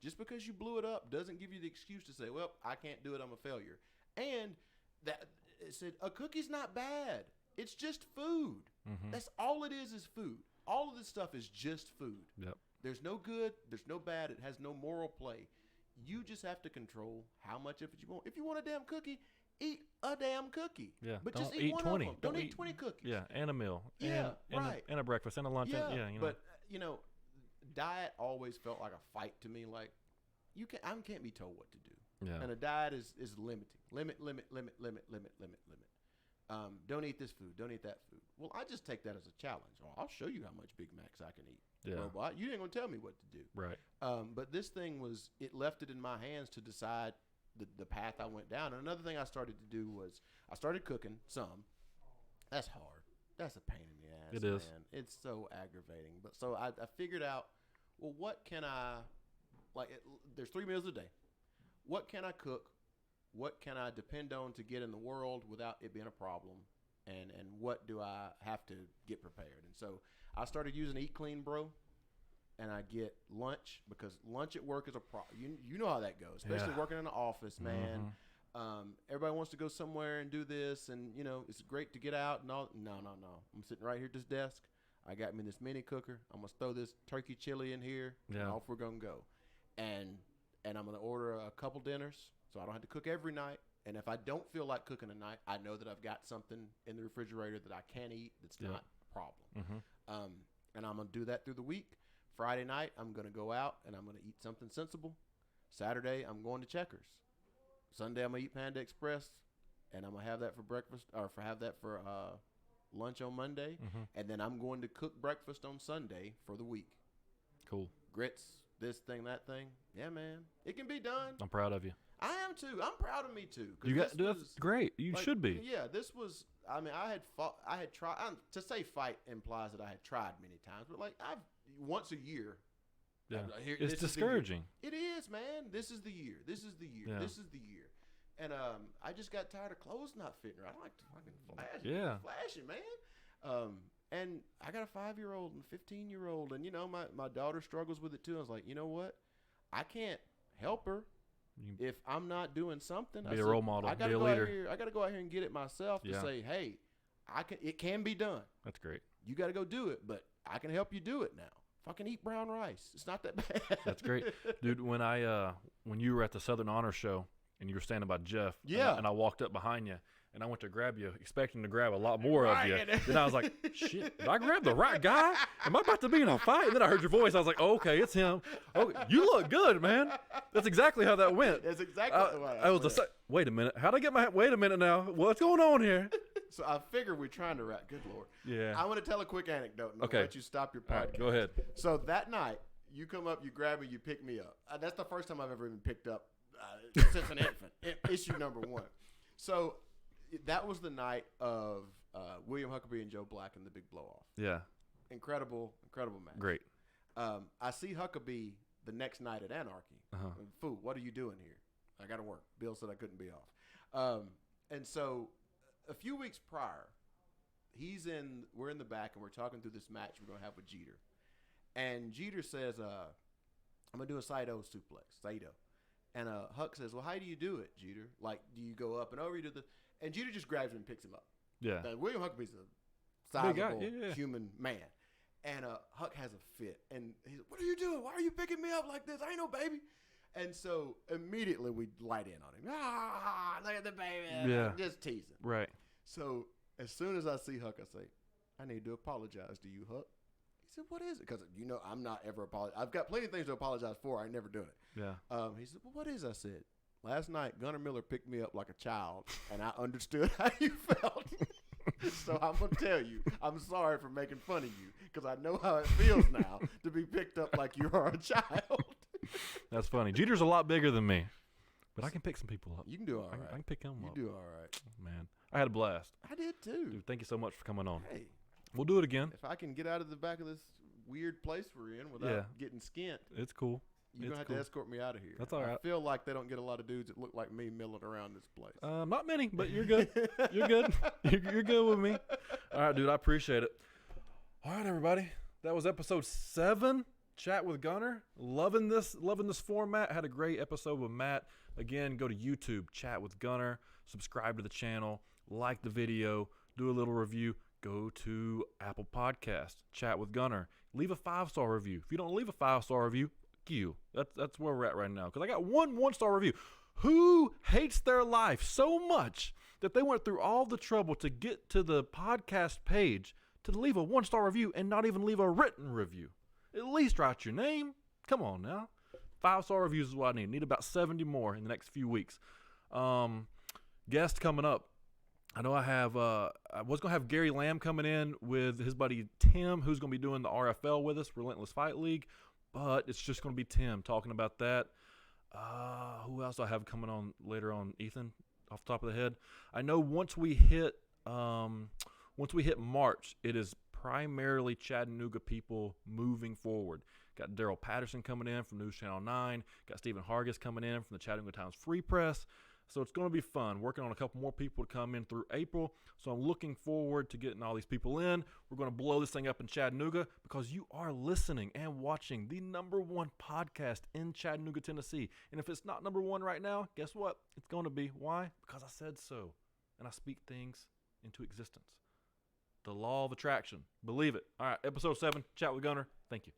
[SPEAKER 3] Just because you blew it up doesn't give you the excuse to say, well, I can't do it, I'm a failure. And that it said, a cookie's not bad. It's just food. That's all it is food. All of this stuff is just food. Yep. There's no good, there's no bad, it has no moral play. You just have to control how much of it you want. If you want a damn cookie, eat a damn cookie.
[SPEAKER 2] Yeah.
[SPEAKER 3] But
[SPEAKER 2] don't
[SPEAKER 3] just eat one
[SPEAKER 2] 20.
[SPEAKER 3] of them. Don't eat 20 cookies.
[SPEAKER 2] Yeah, and a meal.
[SPEAKER 3] Yeah,
[SPEAKER 2] right. And a breakfast and a lunch.
[SPEAKER 3] Yeah,
[SPEAKER 2] you know.
[SPEAKER 3] But, diet always felt like a fight to me. Like, I can't be told what to do. Yeah. And a diet is limiting. Limit. Don't eat this food. Don't eat that food. Well, I just take that as a challenge. Well, I'll show you how much Big Macs I can eat. Yeah. Robot, you ain't gonna tell me what to do. Right. But this thing it left it in my hands to decide the path I went down. And another thing I started to do was I started cooking some. That's hard. That's a pain in the ass.
[SPEAKER 2] It is.
[SPEAKER 3] Man. It's so aggravating. But so I figured out, well, what can I there's 3 meals a day. What can I cook? What can I depend on to get in the world without it being a problem? And what do I have to get prepared? And so I started using Eat Clean Bro, and I get lunch because lunch at work is a problem. You know how that goes, especially working in an office, man. Everybody wants to go somewhere and do this, and it's great to get out and all. No. I'm sitting right here at this desk. I got me this mini cooker. I'm gonna throw this turkey chili in here, and off we're gonna go. And I'm going to order a couple dinners so I don't have to cook every night. And if I don't feel like cooking tonight, I know that I've got something in the refrigerator that I can eat that's not a problem. And I'm going to do that through the week. Friday night, I'm going to go out and I'm going to eat something sensible. Saturday, I'm going to Checkers. Sunday, I'm going to eat Panda Express. And I'm going to have that for breakfast or have that for lunch on Monday. And then I'm going to cook breakfast on Sunday for the week. Cool. Grits. This thing, that thing. Yeah, man. It can be done.
[SPEAKER 2] I'm proud of you.
[SPEAKER 3] I am too. I'm proud of me too.
[SPEAKER 2] That's great. You should be.
[SPEAKER 3] Yeah, this was, I had tried, to say fight implies that I had tried many times, but once a year.
[SPEAKER 2] Yeah. It's discouraging.
[SPEAKER 3] It is, man. This is the year. This is the year. Yeah. This is the year. And I just got tired of clothes not fitting right. I like to fucking flash it, man. And I got a 5-year-old and a 15-year-old, and my daughter struggles with it too. I was like, you know what? I can't help her if I'm not doing something.
[SPEAKER 2] Be a role model. Be a leader.
[SPEAKER 3] I got to go out here and get it myself to say, hey, it can be done.
[SPEAKER 2] That's great.
[SPEAKER 3] You got to go do it, but I can help you do it now. Fucking eat brown rice. It's not that bad.
[SPEAKER 2] That's great, dude. When you were at the Southern Honor Show and you were standing by Jeff, and I walked up behind you. And I went to grab you, expecting to grab a lot more of you. Then I was like, shit, did I grab the right guy? Am I about to be in a fight? And then I heard your voice. I was like, oh, okay, it's him. Oh, you look good, man. That's exactly how that went.
[SPEAKER 3] That's exactly what
[SPEAKER 2] I was wait a minute. How'd I get wait a minute now. What's going on here?
[SPEAKER 3] So I figure we're trying to wrap. Good Lord.
[SPEAKER 2] Yeah.
[SPEAKER 3] I want to tell a quick anecdote and I'll let you stop your podcast.
[SPEAKER 2] All right, go ahead.
[SPEAKER 3] So that night, you come up, you grab me, you pick me up. That's the first time I've ever even picked up since an infant. Issue number 1. So that was the night of William Huckabee and Joe Black in the big blow-off. Yeah. Incredible match. Great. I see Huckabee the next night at Anarchy. Fool, what are you doing here? I got to work. Bill said I couldn't be off. And so a few weeks prior, we're in the back and we're talking through this match we're going to have with Jeter. And Jeter says, I'm going to do a Saito suplex. Saito. And Huck says, well, how do you do it, Jeter? Like, do you go up and over? You do the, and Jeter just grabs him and picks him up.
[SPEAKER 2] Yeah.
[SPEAKER 3] Now, William Huckabee's a
[SPEAKER 2] Big guy.
[SPEAKER 3] sizable human man. And Huck has a fit. And he's like, what are you doing? Why are you picking me up like this? I ain't no baby. And so immediately we light in on him. Ah, look at the baby.
[SPEAKER 2] Yeah.
[SPEAKER 3] Just teasing.
[SPEAKER 2] Right.
[SPEAKER 3] So as soon as I see Huck, I say, I need to apologize to you, Huck. He said, what is it? Because, I'm not ever apologizing. I've got plenty of things to apologize for. I ain't never doing it.
[SPEAKER 2] Yeah.
[SPEAKER 3] He said, well, what is it? I said, last night, Gunner Miller picked me up like a child, and I understood how you felt. So I'm going to tell you, I'm sorry for making fun of you, because I know how it feels now to be picked up like you are a child.
[SPEAKER 2] That's funny. Jeter's a lot bigger than me, but I can pick some people up.
[SPEAKER 3] You can do all right.
[SPEAKER 2] I can pick him up.
[SPEAKER 3] You do all right.
[SPEAKER 2] Man, I had a blast.
[SPEAKER 3] I did too.
[SPEAKER 2] Dude, thank you so much for coming on.
[SPEAKER 3] Hey,
[SPEAKER 2] We'll do it again.
[SPEAKER 3] if I can get out of the back of this weird place we're in without getting skint,
[SPEAKER 2] It's cool.
[SPEAKER 3] you're going to have to escort me out of here.
[SPEAKER 2] That's all right.
[SPEAKER 3] I feel like they don't get a lot of dudes that look like me milling around this place.
[SPEAKER 2] Not many, but you're good. You're good. You're good with me. All right, dude. I appreciate it. All right, everybody. That was episode 7. Chat with Gunner. Loving this format. Had a great episode with Matt. Again, go to YouTube, Chat with Gunner. Subscribe to the channel. Like the video. Do a little review. Go to Apple Podcast, Chat with Gunner. Leave a 5-star review. If you don't leave a 5-star review, you. That's where we're at right now. Because I got one 1-star review. Who hates their life so much that they went through all the trouble to get to the podcast page to leave a 1-star review and not even leave a written review? At least write your name. Come on now. 5-star reviews is what I need. Need about 70 more in the next few weeks. Guest coming up. I know I was going to have Gary Lamb coming in with his buddy Tim, who's going to be doing the RFL with us, Relentless Fight League. But it's just going to be Tim talking about that. Who else do I have coming on later on? Ethan, off the top of the head. I know once we hit March, it is primarily Chattanooga people moving forward. Got Daryl Patterson coming in from News Channel 9. Got Stephen Hargis coming in from the Chattanooga Times Free Press. So it's going to be fun. Working on a couple more people to come in through April. So I'm looking forward to getting all these people in. We're going to blow this thing up in Chattanooga because you are listening and watching the #1 podcast in Chattanooga, Tennessee. And if it's not #1 right now, guess what? It's going to be. Why? Because I said so. And I speak things into existence. The law of attraction. Believe it. All right, episode 7, Chat with Gunner. Thank you.